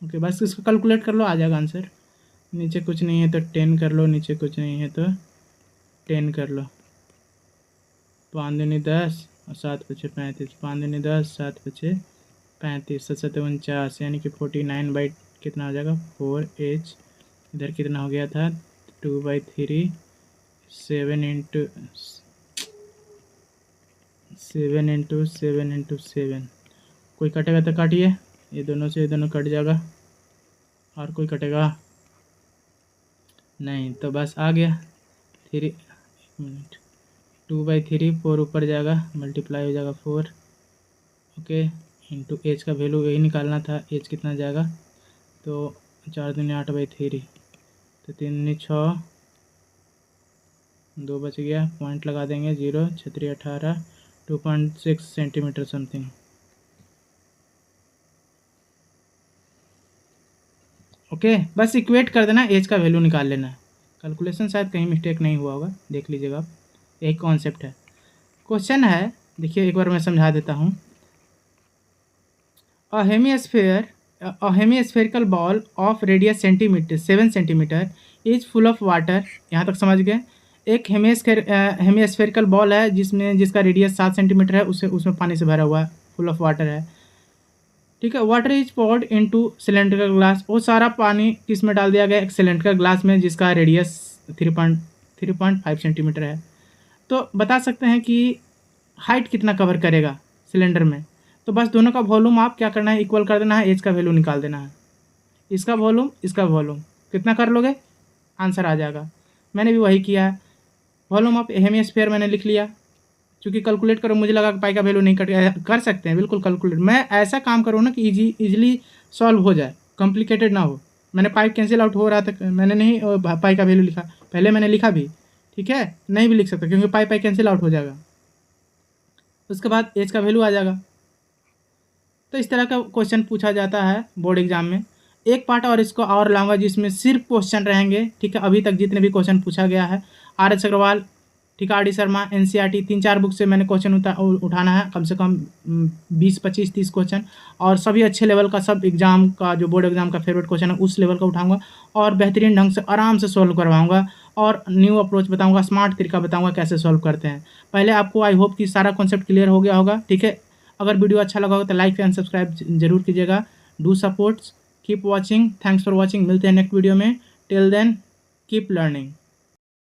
ओके, बस इसको कैलकुलेट कर लो, आ जाएगा आंसर। नीचे कुछ नहीं है तो 10 कर लो, नीचे कुछ नहीं है तो 10 कर लो, 5 दूनी 10 और 7 बचे 35, 5 दूनी 10 7 बचे 35, 7 49, यानी कि 49 बाई कितना हो जाएगा 4h। इधर कितना हो गया था 2/3, 7 इंटू 7। कोई कटेगा तो काटिए, ये दोनों से ये दोनों कट जाएगा, और कोई कटेगा नहीं, तो बस आ गया 3, 2/3, 4 ऊपर जाएगा, मल्टीप्लाई हो जाएगा 4। ओके, इंटू एच का वैल्यू यही निकालना था, एच कितना जाएगा, तो 4 दूनी 8/3, तो 3 दूनी 6, 2 बच गया, पॉइंट लगा देंगे 0, 6 18, 2.6 सेंटीमीटर समथिंग। ओके, बस इक्वेट कर देना, एज का वैल्यू निकाल लेना है, कैलकुलेशन शायद कहीं मिस्टेक नहीं हुआ होगा, देख लीजिएगा आप, यही कॉन्सेप्ट है। क्वेश्चन है, देखिए एक बार मैं समझा देता हूँ। A hemispherical ball of radius 7 centimetre is full of water, यहाँ तक समझ गए। एक हेमिस्फेरिकल बॉल है जिसका रेडियस 7 सेंटीमीटर है, उसमें पानी से भरा हुआ है, फुल ऑफ वाटर है, ठीक है। Water is poured into cylindrical glass, वो सारा पानी किस में डाल दिया गया, एक सिलेंड्रिकल ग्लास में जिसका रेडियस 3.5 सेंटीमीटर है। तो बता सकते हैं कि हाइट कितना कवर करेगा सिलेंडर में, तो बस दोनों का वॉल्यूम आप क्या करना है, इक्वल कर देना है, एच का वैल्यू निकाल देना है, इसका वॉल्यूम कितना कर लोगे, आंसर आ जाएगा। मैंने भी वही किया है, वॉल्यूम ऑफ हेमिस्फीयर मैंने लिख लिया, क्योंकि कैलकुलेट करो, मुझे लगा कि पाई का वैल्यू नहीं कर सकते हैं, बिल्कुल कैलकुलेट, मैं ऐसा काम करूँ ना कि इजीली सॉल्व हो जाए, कॉम्प्लिकेटेड ना हो। मैंने पाई कैंसिल आउट हो रहा था, मैंने नहीं पाई का वैल्यू लिखा, पहले मैंने लिखा भी, ठीक है, नहीं भी लिख सकता क्योंकि पाई कैंसिल आउट हो जाएगा, उसके बाद एज का वैल्यू आ जाएगा। तो इस तरह का क्वेश्चन पूछा जाता है बोर्ड एग्जाम में। एक पार्ट और इसको और लाऊंगा जिसमें सिर्फ क्वेश्चन रहेंगे, ठीक है। अभी तक जितने भी क्वेश्चन पूछा गया है, RS अग्रवाल, ठीक है, RD शर्मा, NCERT, 3-4 बुक से मैंने क्वेश्चन उठाना है, कम से कम 20, 25, 30 क्वेश्चन, और सभी अच्छे लेवल का, सब एग्जाम का जो बोर्ड एग्जाम का फेवरेट क्वेश्चन है उस लेवल का उठाऊंगा, और बेहतरीन ढंग से आराम से सॉल्व करवाऊंगा, और न्यू अप्रोच बताऊंगा, स्मार्ट तरीका बताऊंगा कैसे सॉल्व करते हैं। पहले आपको आई होप कि सारा कॉन्सेप्ट क्लियर हो गया होगा, ठीक है। अगर वीडियो अच्छा लगा हो तो लाइक एंड सब्सक्राइब जरूर कीजिएगा, do supports, keep watching, thanks for watching, मिलते हैं नेक्स्ट वीडियो में, टिल देन कीप लर्निंग।